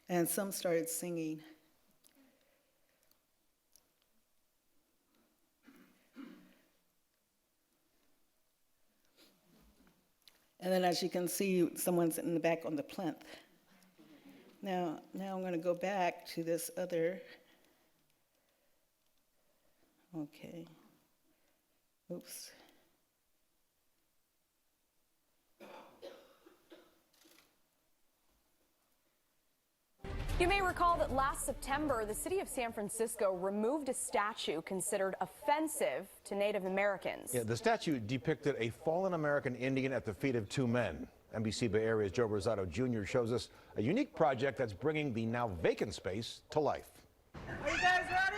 And some started singing. And then as you can see, someone's in the back on the plinth. Now I'm going to go back to this other. Okay. Oops. You may recall that last September, the city of San Francisco removed a statue considered offensive to Native Americans. Yeah, the statue depicted a fallen American Indian at the feet of two men. NBC Bay Area's Joe Rosado Jr. shows us a unique project that's bringing the now vacant space to life. Are you guys ready?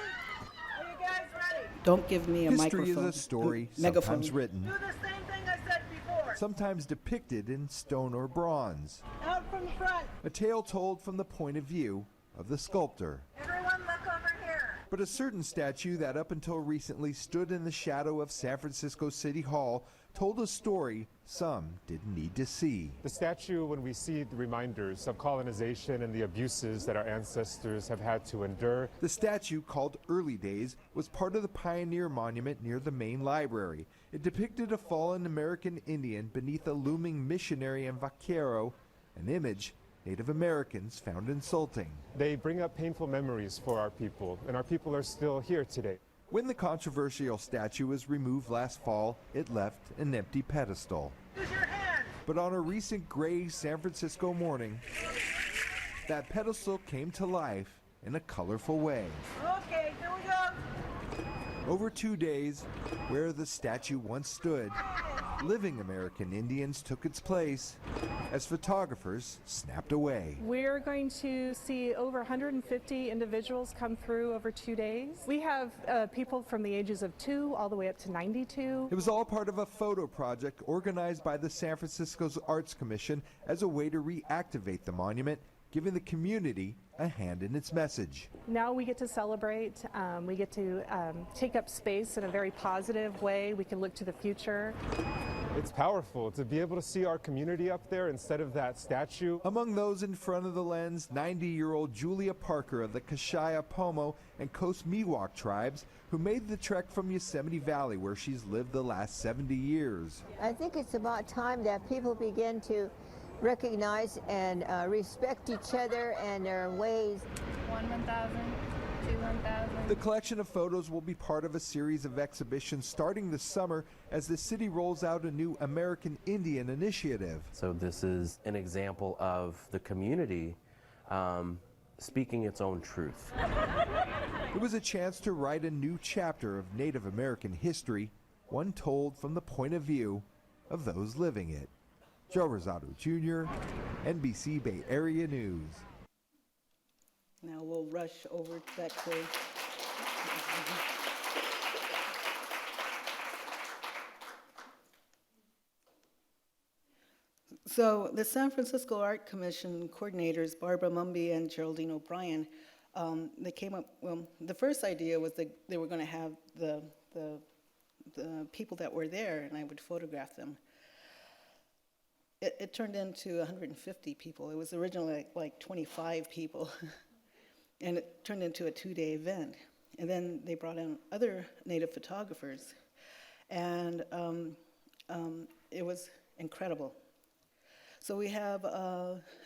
Are you guys ready? Don't give me a microphone. History is a story, megaphone. sometimes written, Do the same thing I said before. sometimes depicted in stone or bronze. Out from the front. A tale told from the point of view of the sculptor. Everyone look over here. But a certain statue that up until recently stood in the shadow of San Francisco City Hall told a story some didn't need to see. The statue, when we see the reminders of colonization and the abuses that our ancestors have had to endure. The statue, called Early Days, was part of the Pioneer Monument near the main library. It depicted a fallen American Indian beneath a looming missionary and vaquero, an image Native Americans found insulting. They bring up painful memories for our people, and our people are still here today. When the controversial statue was removed last fall, it left an empty pedestal. Use your hands. But on a recent gray San Francisco morning, that pedestal came to life in a colorful way. Okay, here we go. Over 2 days, where the statue once stood, living American Indians took its place as photographers snapped away. We're going to see over 150 individuals come through over 2 days. We have people from the ages of 2 all the way up to 92. It was all part of a photo project organized by the San Francisco's Arts Commission as a way to reactivate the monument, giving the community a hand in its message. Now we get to celebrate. We get to take up space in a very positive way. We can look to the future. It's powerful to be able to see our community up there instead of that statue. Among those in front of the lens, 90-year-old Julia Parker of the Kashaya Pomo and Coast Miwok tribes, who made the trek from Yosemite Valley, where she's lived the last 70 years. I think it's about time that people begin to recognize and respect each other and their ways. 1,000, 1,000. The collection of photos will be part of a series of exhibitions starting this summer as the city rolls out a new American Indian initiative. So this is an example of the community speaking its own truth. It was a chance to write a new chapter of Native American history, one told from the point of view of those living it. Joe Rosado Jr., NBC Bay Area News. Now we'll rush over to that cave. So the San Francisco Art Commission coordinators, Barbara Mumby and Geraldine O'Brien, they came up, well, the first idea was that they were going to have the people that were there, and I would photograph them. It turned into 150 people. It was originally like 25 people, and it turned into a 2-day event. And then they brought in other Native photographers, and it was incredible. So we have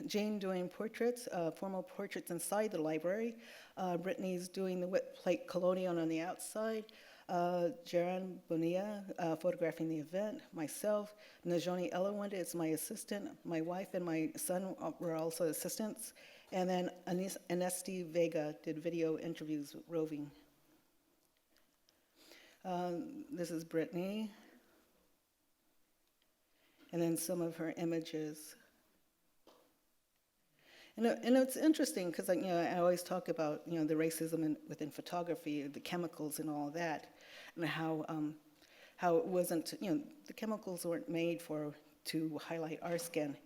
Jane doing portraits, formal portraits inside the library. Brittany's doing the wet plate colonial on the outside. Jaron Bonilla photographing the event. Myself, Najoni Elawanda is my assistant. My wife and my son were also assistants. And then Anesti Vega did video interviews with Roving. This is Brittany. And then some of her images. And it's interesting because I always talk about the racism within photography, the chemicals and all that, and how it wasn't the chemicals weren't made to highlight our skin.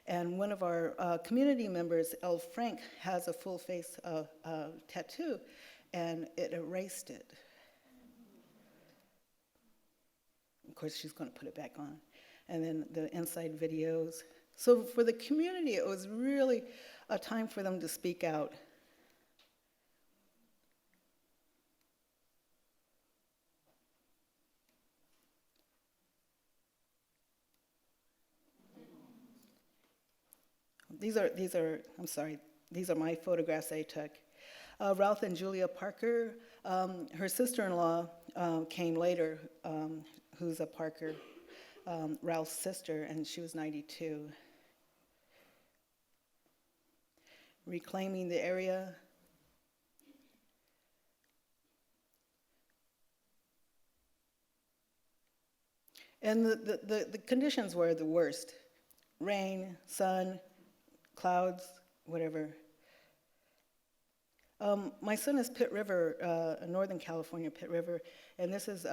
And one of our community members, Elle Frank, has a full face tattoo, and it erased it. Of course, she's going to put it back on. And then the inside videos. So for the community, it was really a time for them to speak out. These are my photographs I took. Ralph and Julia Parker, her sister-in-law came later, who's a Parker, Ralph's sister, and she was 92. Reclaiming the area. And the conditions were the worst. Rain, sun, clouds, whatever. My son is Pitt River, Northern California, Pitt River, and this is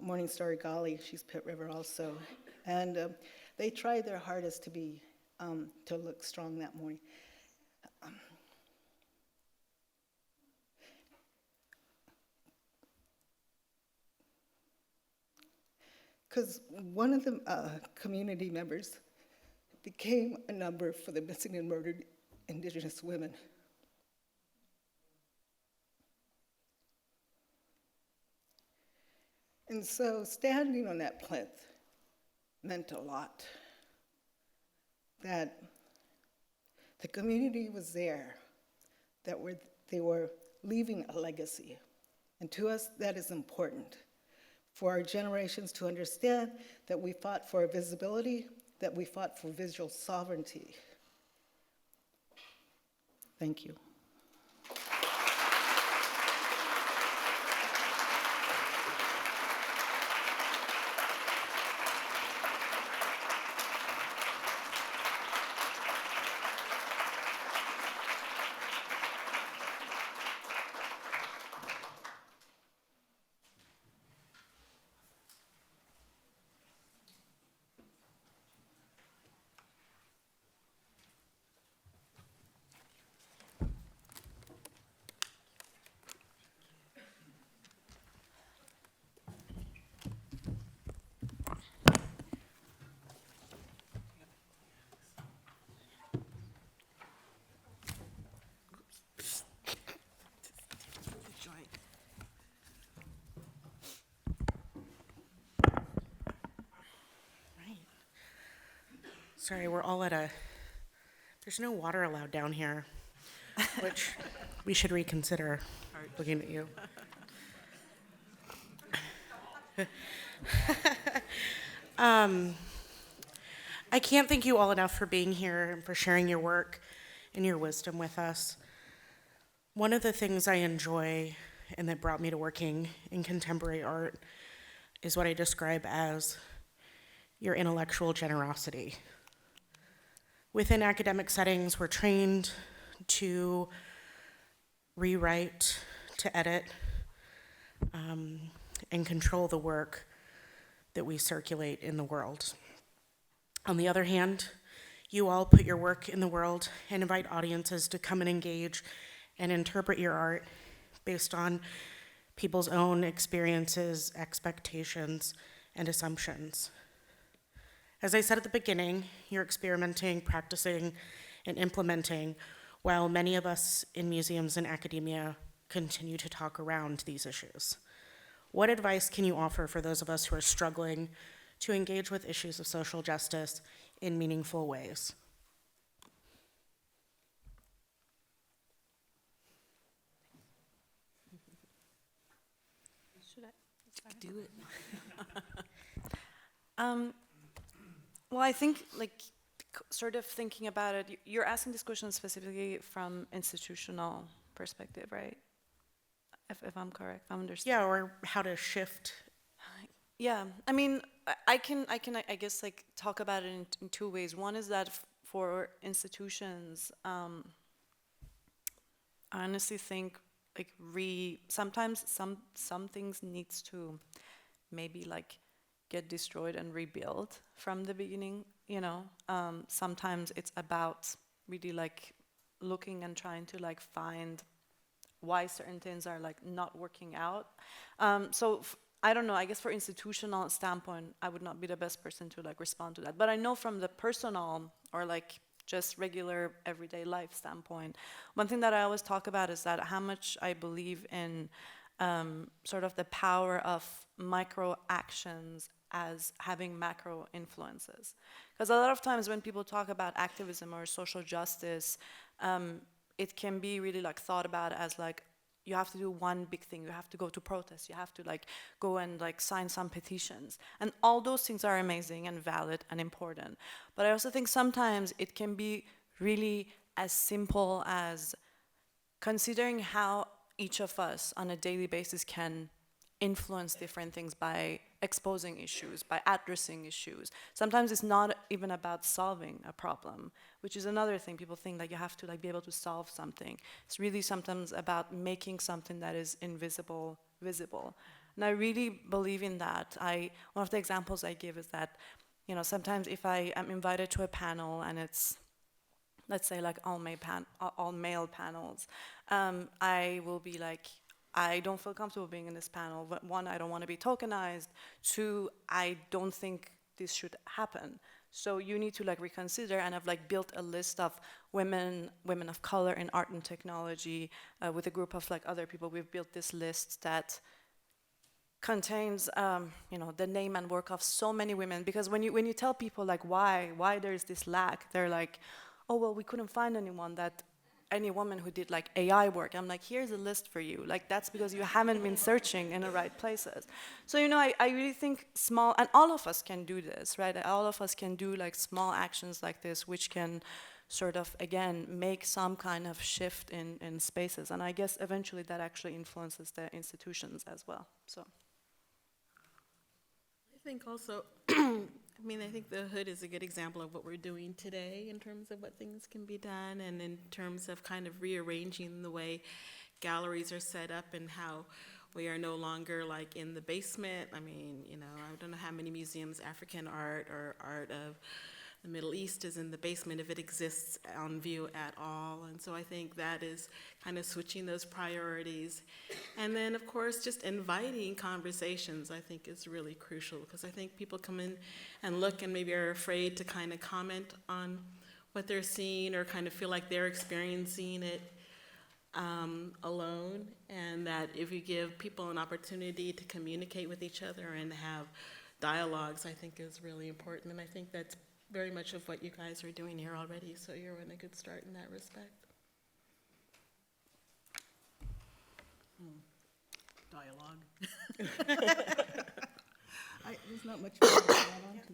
Morning Star Gali. She's Pitt River also, and they tried their hardest to look strong that morning. Because one of the community members became a number for the missing and murdered Indigenous women. And so standing on that plinth meant a lot. That the community was there, that they were leaving a legacy. And to us, that is important. For our generations to understand that we fought for visibility, that we fought for visual sovereignty. Thank you. Sorry, we're all there's no water allowed down here, which we should reconsider, looking at you. I can't thank you all enough for being here and for sharing your work and your wisdom with us. One of the things I enjoy and that brought me to working in contemporary art is what I describe as your intellectual generosity. Within academic settings, we're trained to rewrite, to edit, and control the work that we circulate in the world. On the other hand, you all put your work in the world and invite audiences to come and engage and interpret your art based on people's own experiences, expectations, and assumptions. As I said at the beginning, you're experimenting, practicing, and implementing, while many of us in museums and academia continue to talk around these issues. What advice can you offer for those of us who are struggling to engage with issues of social justice in meaningful ways? Should I do it? Well, I think, like, sort of thinking about it, you're asking this question specifically from institutional perspective, right? If I'm correct, I'm understanding. Yeah, or how to shift. Yeah, I mean, I guess, like, talk about it in two ways. One is that for institutions, I honestly think, like, sometimes some things needs to maybe, like, get destroyed and rebuilt from the beginning, you know. Sometimes it's about really, like, looking and trying to, like, find why certain things are, like, not working out. So I don't know, I guess for institutional standpoint, I would not be the best person to, like, respond to that. But I know from the personal or, like, just regular everyday life standpoint, one thing that I always talk about is that how much I believe in sort of the power of micro actions as having macro influences. Because a lot of times when people talk about activism or social justice, it can be really, like, thought about as, like, you have to do one big thing, you have to go to protest, you have to, like, go and, like, sign some petitions. And all those things are amazing and valid and important. But I also think sometimes it can be really as simple as considering how each of us on a daily basis can influence different things by exposing issues, by addressing issues. Sometimes it's not even about solving a problem, which is another thing. People think that you have to, like, be able to solve something. It's really sometimes about making something that is invisible visible. And I really believe in that. One of the examples I give is that, you know, sometimes if I am invited to a panel and it's, let's say, like, all male panels, I will be like, I don't feel comfortable being in this panel. But one, I don't want to be tokenized. Two, I don't think this should happen. So you need to, like, reconsider, and I've, like, built a list of women of color in art and technology with a group of, like, other people. We've built this list that contains, you know, the name and work of so many women. Because when you tell people, like, why there's this lack, they're like, oh, well, we couldn't find any woman who did, like, AI work. I'm like, here's a list for you. Like, that's because you haven't been searching in the right places. So, you know, I really think small, and all of us can do this, right? All of us can do, like, small actions like this, which can sort of, again, make some kind of shift in spaces. And I guess eventually that actually influences the institutions as well, so. I think also, I mean, I think the Hood is a good example of what we're doing today in terms of what things can be done, and in terms of kind of rearranging the way galleries are set up and how we are no longer, like, in the basement. I mean, you know, I don't know how many museums, African art or art of the Middle East is in the basement, if it exists on view at all. And so I think that is kind of switching those priorities. And then, of course, just inviting conversations, I think, is really crucial, because I think people come in and look and maybe are afraid to kind of comment on what they're seeing, or kind of feel like they're experiencing it alone. And that if you give people an opportunity to communicate with each other and have dialogues, I think is really important. And I think that's very much of what you guys are doing here already, so you're in a good start in that respect. Dialogue. There's not much more to add on to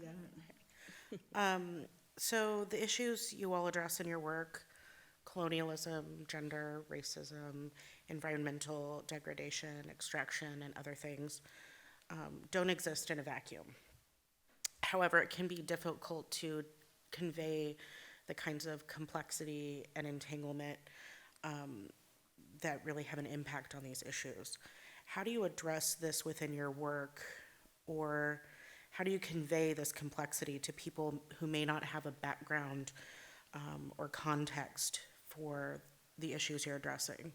that. So the issues you all address in your work, colonialism, gender, racism, environmental degradation, extraction, and other things, don't exist in a vacuum. However, it can be difficult to convey the kinds of complexity and entanglement that really have an impact on these issues. How do you address this within your work, or how do you convey this complexity to people who may not have a background or context for the issues you're addressing?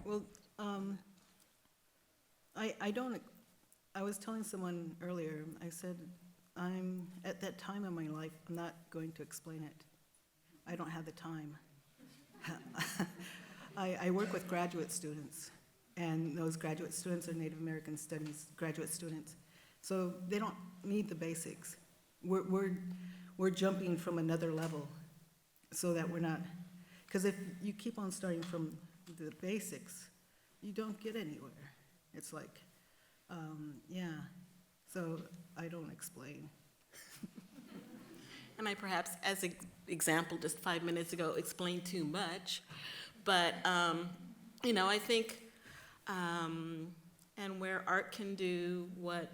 Well, I was telling someone earlier, I said, I'm at that time in my life, I'm not going to explain it. I don't have the time. I work with graduate students, and those graduate students are Native American Studies graduate students. So they don't need the basics. We're jumping from another level so that we're not, because if you keep on starting from the basics, you don't get anywhere. It's like, yeah, so I don't explain. And I perhaps, as an example, just 5 minutes ago, explained too much. But, you know, I think, and where art can do what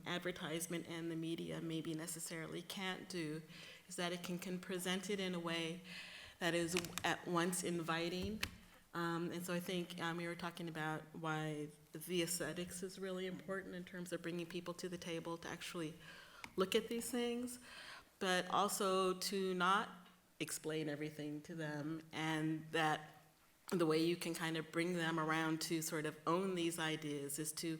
advertisement and the media maybe necessarily can't do, is that it can present it in a way that is at once inviting. And so I think we were talking about why the aesthetics is really important in terms of bringing people to the table to actually look at these things, but also to not explain everything to them, and that the way you can kind of bring them around to sort of own these ideas is to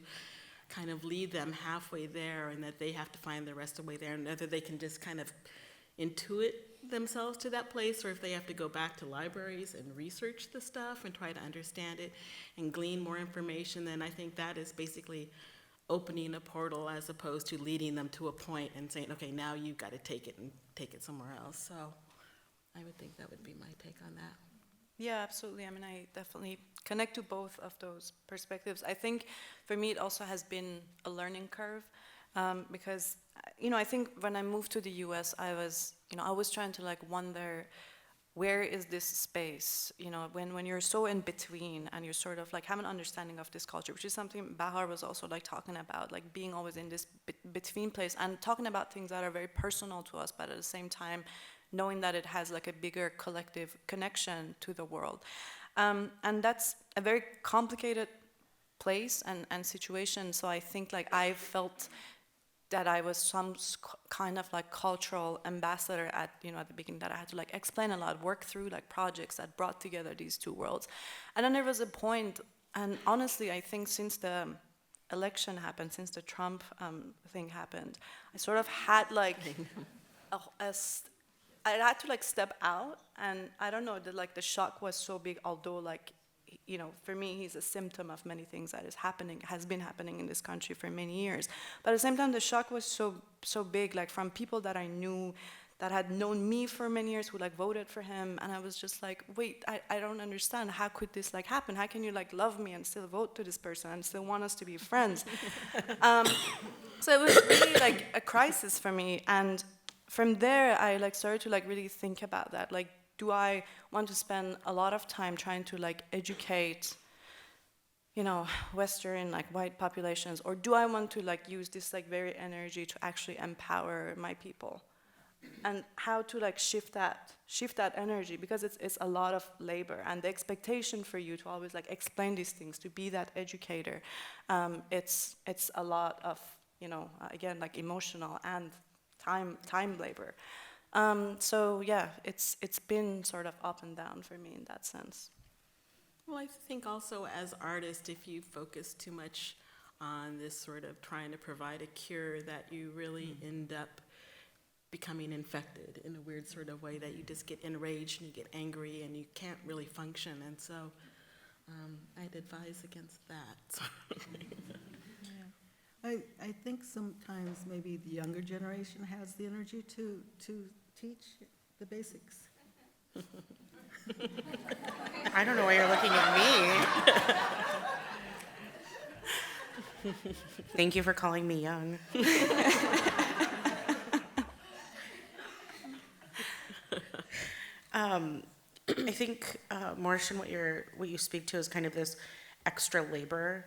kind of lead them halfway there, and that they have to find the rest of the way there, and whether they can just kind of intuit themselves to that place, or if they have to go back to libraries and research the stuff and try to understand it and glean more information, then I think that is basically opening a portal as opposed to leading them to a point and saying, okay, now you've got to take it and take it somewhere else. So I would think that would be my take on that. Yeah, absolutely. I mean, I definitely connect to both of those perspectives. I think for me, it also has been a learning curve because, you know, I think when I moved to the US, I was trying to like wonder, where is this space? You know, when you're so in between and you sort of like have an understanding of this culture, which is something Bahar was also like talking about, like being always in this between place and talking about things that are very personal to us, but at the same time, knowing that it has like a bigger collective connection to the world. And that's a very complicated place and situation. So I think like I felt that I was some kind of like cultural ambassador at the beginning, that I had to like explain a lot, work through like projects that brought together these two worlds. And then there was a point, and honestly, I think since the election happened, since the Trump thing happened, I sort of had like I had to like step out, and I don't know, the shock was so big, although like, you know, for me, he's a symptom of many things that has been happening in this country for many years. But at the same time, the shock was so big, like from people that I knew, that had known me for many years, who like voted for him, and I was just like, wait, I don't understand, how could this like happen? How can you like love me and still vote to this person and still want us to be friends? So it was really like a crisis for me, and from there, I like started to like really think about that. Like, do I want to spend a lot of time trying to like educate, you know, Western like white populations, or do I want to like use this like very energy to actually empower my people? And how to like shift that energy, because it's a lot of labor, and the expectation for you to always like explain these things, to be that educator, it's a lot of, you know, again, like emotional and time labor. So yeah, it's been sort of up and down for me in that sense. Well, I think also as artists, if you focus too much on this sort of trying to provide a cure, that you really end up becoming infected in a weird sort of way, that you just get enraged and you get angry and you can't really function. And so I'd advise against that. I think sometimes maybe the younger generation has the energy to teach the basics. I don't know why you're looking at me. Thank you for calling me young. I think, Morehshin, what you speak to is kind of this extra labor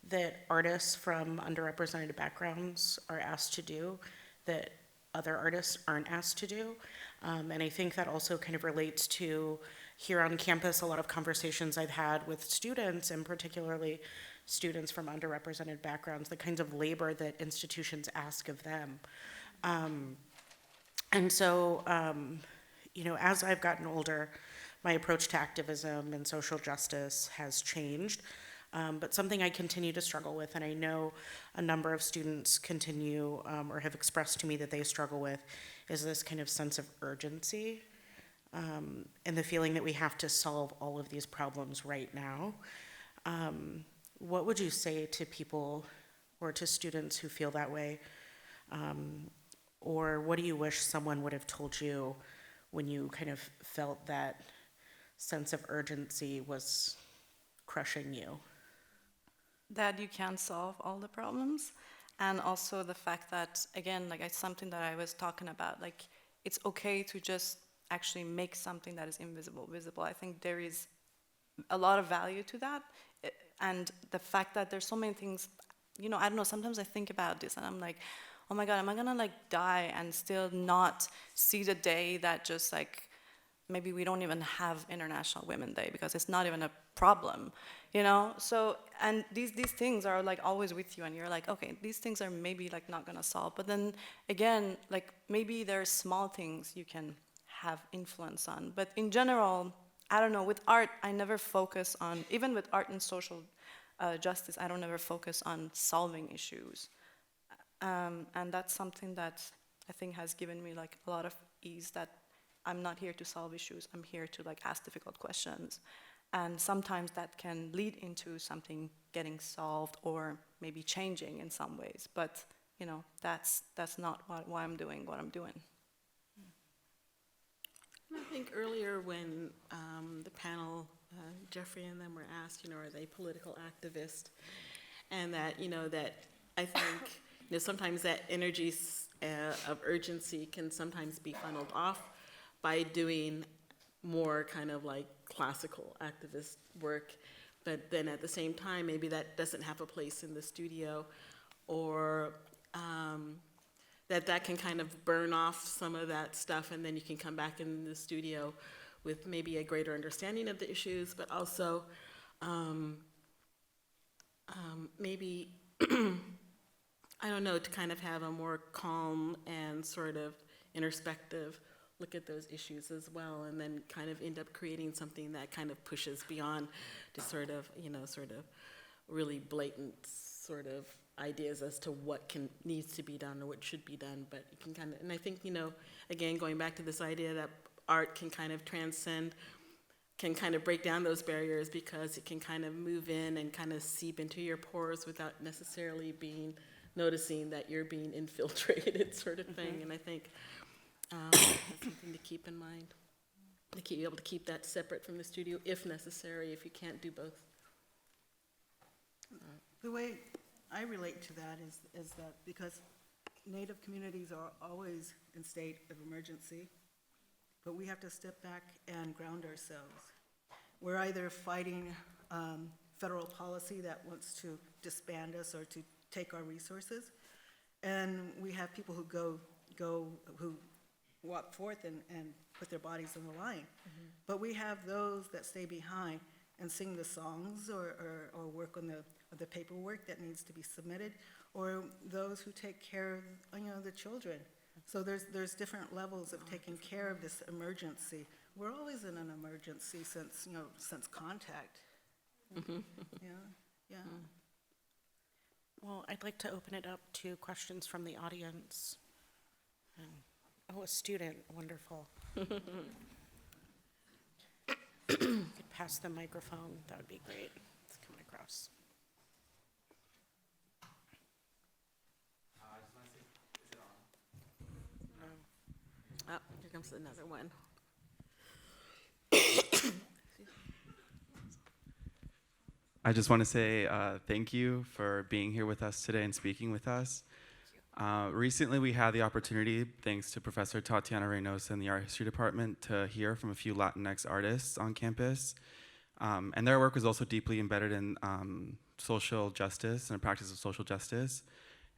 that artists from underrepresented backgrounds are asked to do, that other artists aren't asked to do. And I think that also kind of relates to here on campus, a lot of conversations I've had with students, and particularly students from underrepresented backgrounds, the kinds of labor that institutions ask of them. And so, you know, as I've gotten older, my approach to activism and social justice has changed. But something I continue to struggle with, and I know a number of students continue or have expressed to me that they struggle with, is this kind of sense of urgency and the feeling that we have to solve all of these problems right now. What would you say to people or to students who feel that way? Or what do you wish someone would have told you when you kind of felt that sense of urgency was crushing you? That you can't solve all the problems, and also the fact that, again, like it's something that I was talking about, like it's okay to just actually make something that is invisible visible. I think there is a lot of value to that, and the fact that there's so many things, you know, I don't know, sometimes I think about this and I'm like, oh my God, am I gonna like die and still not see the day that just like, maybe we don't even have International Women's Day because it's not even a problem, you know? So, and these things are like always with you, and you're like, okay, these things are maybe like not gonna solve, but then again, like maybe there's small things you can have influence on. But in general, I don't know, with art, I never focus on, even with art and social justice, I don't ever focus on solving issues. And that's something that I think has given me like a lot of ease, that I'm not here to solve issues, I'm here to like ask difficult questions. And sometimes that can lead into something getting solved or maybe changing in some ways. But, you know, that's not why I'm doing what I'm doing. I think earlier when the panel, Jeffrey and them were asked, you know, are they political activists? And that, you know, that I think, you know, sometimes that energy of urgency can sometimes be funneled off by doing more kind of like classical activist work, but then at the same time, maybe that doesn't have a place in the studio, or that can kind of burn off some of that stuff, and then you can come back in the studio with maybe a greater understanding of the issues, but also maybe, I don't know, to kind of have a more calm and sort of introspective look at those issues as well, and then kind of end up creating something that kind of pushes beyond to sort of, you know, sort of really blatant sort of ideas as to what needs to be done or what should be done. But it can kind of, and I think, you know, again, going back to this idea that art can kind of transcend, can kind of break down those barriers, because it can kind of move in and kind of seep into your pores without necessarily noticing that you're being infiltrated sort of thing. And I think that's something to keep in mind, to be able to keep that separate from the studio if necessary, if you can't do both. The way I relate to that is that because Native communities are always in state of emergency, but we have to step back and ground ourselves. We're either fighting federal policy that wants to disband us or to take our resources, and we have people who who walk forth and put their bodies on the line. Mm-hmm. But we have those that stay behind and sing the songs or work on the paperwork that needs to be submitted, or those who take care of, you know, the children. So there's different levels of taking care of this emergency. We're always in an emergency since contact. Mm-hmm. Yeah. Well, I'd like to open it up to questions from the audience. Oh, a student, wonderful. Could pass the microphone, that would be great. It's coming across. Oh, here comes another one. I just want to say thank you for being here with us today and speaking with us. Recently, we had the opportunity, thanks to Professor Tatiana Reynosa in the Art History Department, to hear from a few Latinx artists on campus. And their work was also deeply embedded in social justice and the practice of social justice.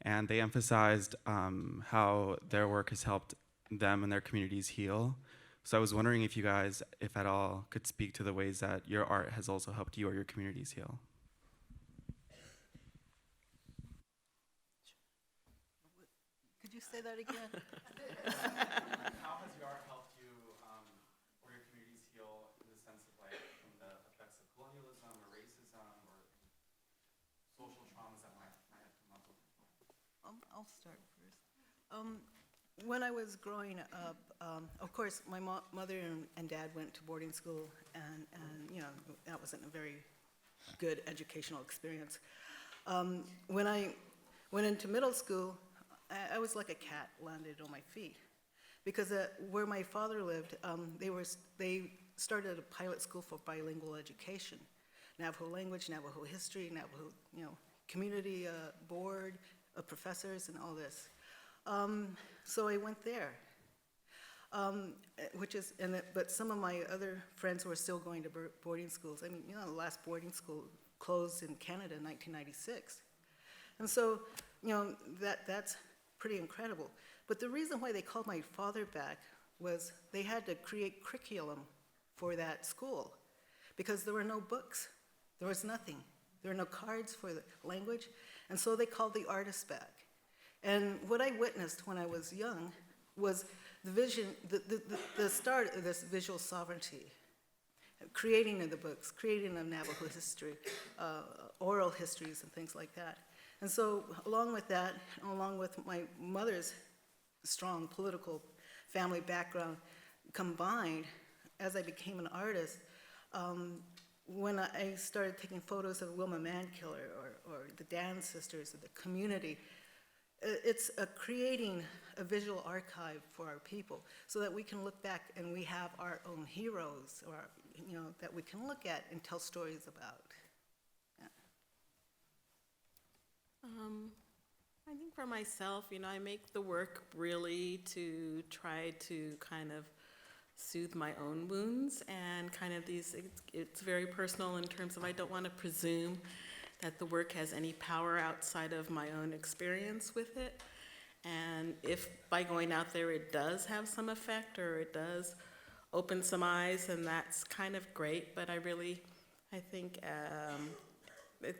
and they emphasized how their work has helped them and their communities heal. So I was wondering if you guys, if at all, could speak to the ways that your art has also helped you or your communities heal. Could you say that again? How has your art helped you or your communities heal in the sense of like from the effects of colonialism or racism or social traumas that might have come up with? I'll start first. When I was growing up, of course, my mother and dad went to boarding school, and you know, that wasn't a very good educational experience. When I went into middle school, I was like a cat landed on my feet, because where my father lived, they started a pilot school for bilingual education, Navajo language, Navajo history, Navajo, you know, community board of professors and all this. So I went there, but some of my other friends were still going to boarding schools. I mean, you know, the last boarding school closed in Canada in 1996. And so, you know, that's pretty incredible. But the reason why they called my father back was they had to create curriculum for that school because there were no books. There was nothing. There were no cards for the language. And so they called the artists back. And what I witnessed when I was young was the vision, the start of this visual sovereignty, creating of the books, creating of Navajo history, oral histories and things like that. And so along with that, along with my mother's strong political family background combined, as I became an artist, when I started taking photos of Wilma Mankiller or the Dan sisters or the community, it's creating a visual archive for our people so that we can look back and we have our own heroes, or you know, that we can look at and tell stories about. Yeah. I think for myself, you know, I make the work really to try to kind of soothe my own wounds and kind of it's very personal in terms of I don't want to presume that the work has any power outside of my own experience with it. And if by going out there it does have some effect or it does open some eyes, then that's kind of great. But I think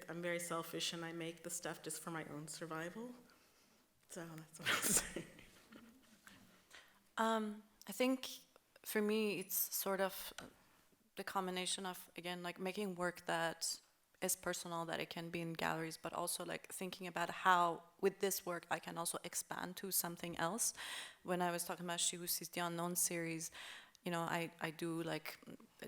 I'm very selfish and I make the stuff just for my own survival. So that's what I'll say. I think for me it's sort of the combination of, again, like making work that is personal, that it can be in galleries, but also like thinking about how with this work I can also expand to something else. When I was talking about She Who Sees the Unknown series, you know, I do like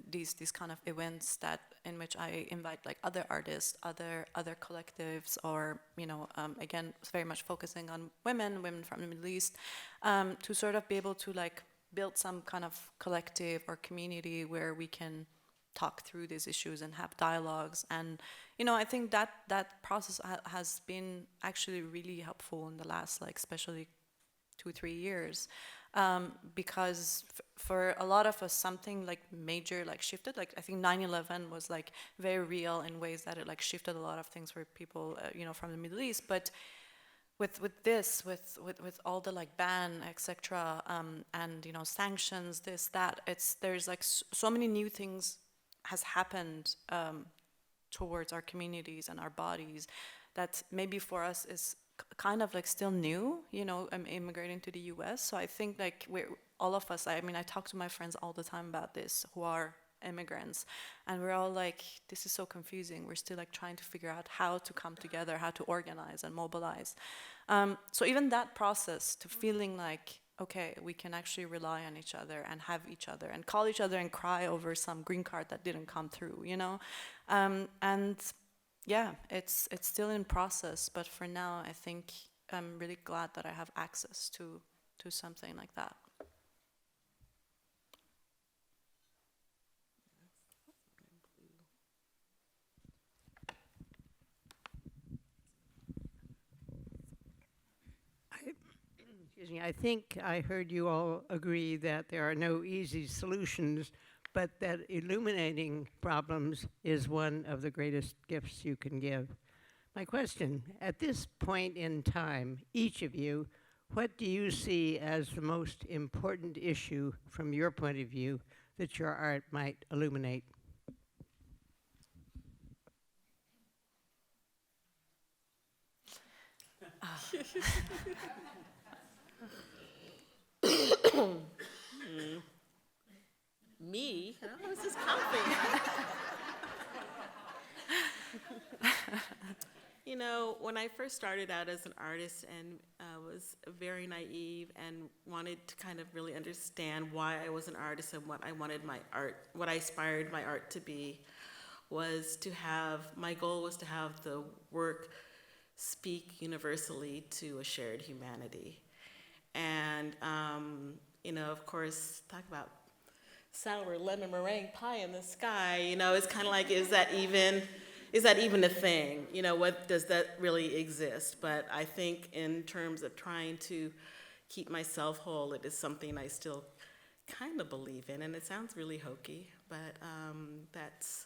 these kind of events that in which I invite like other artists, other collectives, or you know, again, it's very much focusing on women from the Middle East, to sort of be able to like build some kind of collective or community where we can talk through these issues and have dialogues. And you know, I think that process has been actually really helpful in the last, like, especially 2-3 years, because for a lot of us something like major like shifted. Like I think 9/11 was like very real in ways that it like shifted a lot of things for people you know, from the Middle East. But with all the like ban, etc., and you know, sanctions, this, that, there's like so many new things has happened towards our communities and our bodies that maybe for us is kind of like still new, you know, immigrating to the US. So I think like all of us, I mean, I talk to my friends all the time about this who are immigrants, and we're all like, this is so confusing. We're still like trying to figure out how to come together, how to organize and mobilize. So even that process to feeling like, okay, we can actually rely on each other and have each other and call each other and cry over some green card that didn't come through, you know? And yeah, it's still in process, but for now, I think I'm really glad that I have access to something like that. Excuse me, I think I heard you all agree that there are no easy solutions, but that illuminating problems is one of the greatest gifts you can give. My question, at this point in time, each of you, what do you see as the most important issue from your point of view that your art might illuminate? Me? How is this comfy? You know, when I first started out as an artist and was very naive and wanted to kind of really understand why I was an artist and what I wanted my art, what I aspired my art to be, was to have, my goal was to have the work speak universally to a shared humanity. And, you know, of course, talk about sour lemon meringue pie in the sky, you know, it's kind of like, is that even a thing? You know, what does that really exist? But I think in terms of trying to keep myself whole, it is something I still kind of believe in, and it sounds really hokey, but that's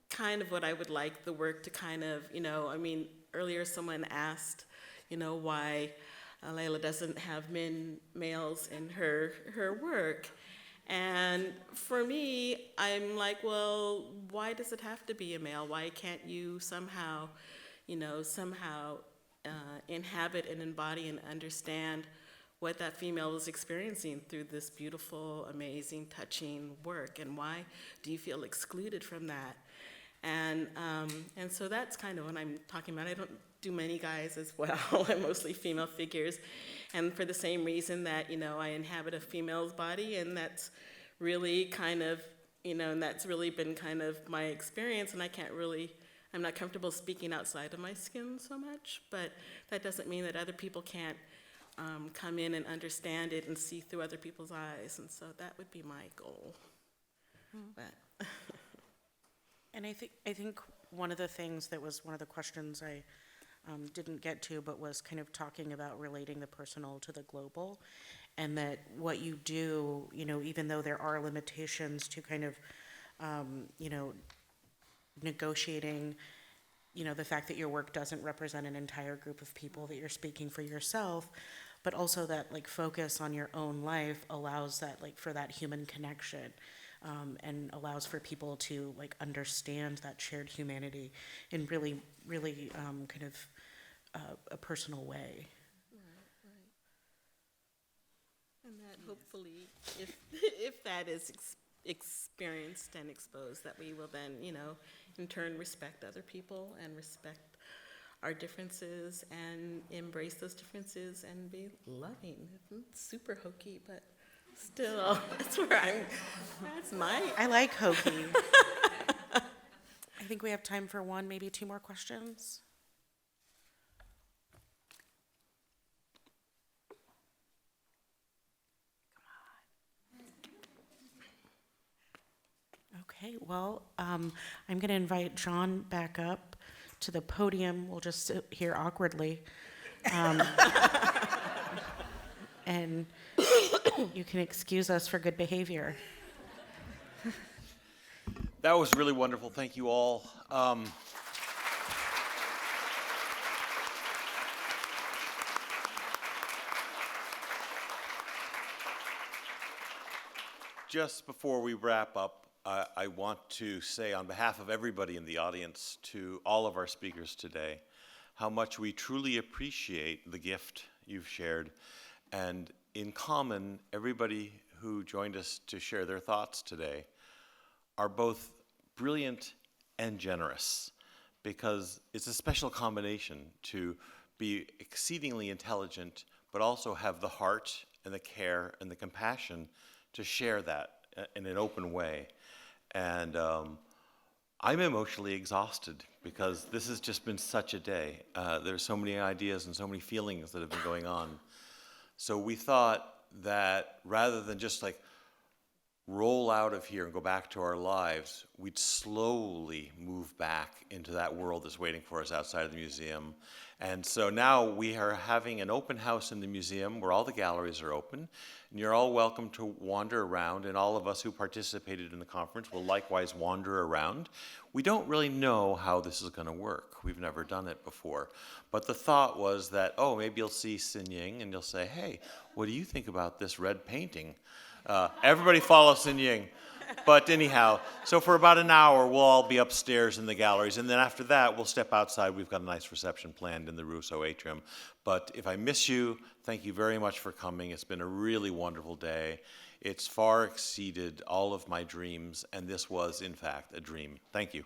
kind of what I would like the work to kind of, you know, I mean, earlier someone asked, you know, why Layla doesn't have males in her work. And for me, I'm like, well, why does it have to be a male? Why can't you somehow, you know, inhabit and embody and understand what that female is experiencing through this beautiful, amazing, touching work? And why do you feel excluded from that? And so that's kind of what I'm talking about. I don't do many guys as well. I'm mostly female figures. And for the same reason that, you know, I inhabit a female's body, and that's really kind of, you know, and that's really been kind of my experience, and I'm not comfortable speaking outside of my skin so much, but that doesn't mean that other people can't come in and understand it and see through other people's eyes, and so that would be my goal. But And I think one of the things that was one of the questions I didn't get to, but was kind of talking about relating the personal to the global, and that what you do, you know, even though there are limitations to kind of, you know, negotiating, you know, the fact that your work doesn't represent an entire group of people, that you're speaking for yourself, but also that like focus on your own life allows that like for that human connection. And allows for people to like understand that shared humanity in really, really kind of a personal way. Right. And that hopefully, if that is experienced and exposed, that we will then, you know, in turn respect other people and respect our differences and embrace those differences and be loving. It's super hokey, but still, that's I like hokey. I think we have time for one, maybe two more questions. Come on. Okay, well, I'm going to invite John back up to the podium. We'll just sit here awkwardly. And you can excuse us for good behavior. That was really wonderful. Thank you all. Just before we wrap up, I want to say on behalf of everybody in the audience to all of our speakers today, how much we truly appreciate the gift you've shared. And in common, everybody who joined us to share their thoughts today are both brilliant and generous, because it's a special combination to be exceedingly intelligent, but also have the heart and the care and the compassion to share that in an open way. And I'm emotionally exhausted because this has just been such a day. There's so many ideas and so many feelings that have been going on. So we thought that rather than just like roll out of here and go back to our lives, we'd slowly move back into that world that's waiting for us outside of the museum. And so now we are having an open house in the museum where all the galleries are open, and you're all welcome to wander around, and all of us who participated in the conference will likewise wander around. We don't really know how this is going to work. We've never done it before. But the thought was that, oh, maybe you'll see Sin-ying and you'll say, hey, what do you think about this red painting? Everybody follow Sin-ying. But anyhow, so for about an hour, we'll all be upstairs in the galleries. And then after that, we'll step outside. We've got a nice reception planned in the Rousseau atrium. But if I miss you, thank you very much for coming. It's been a really wonderful day. It's far exceeded all of my dreams, and this was, in fact, a dream. Thank you.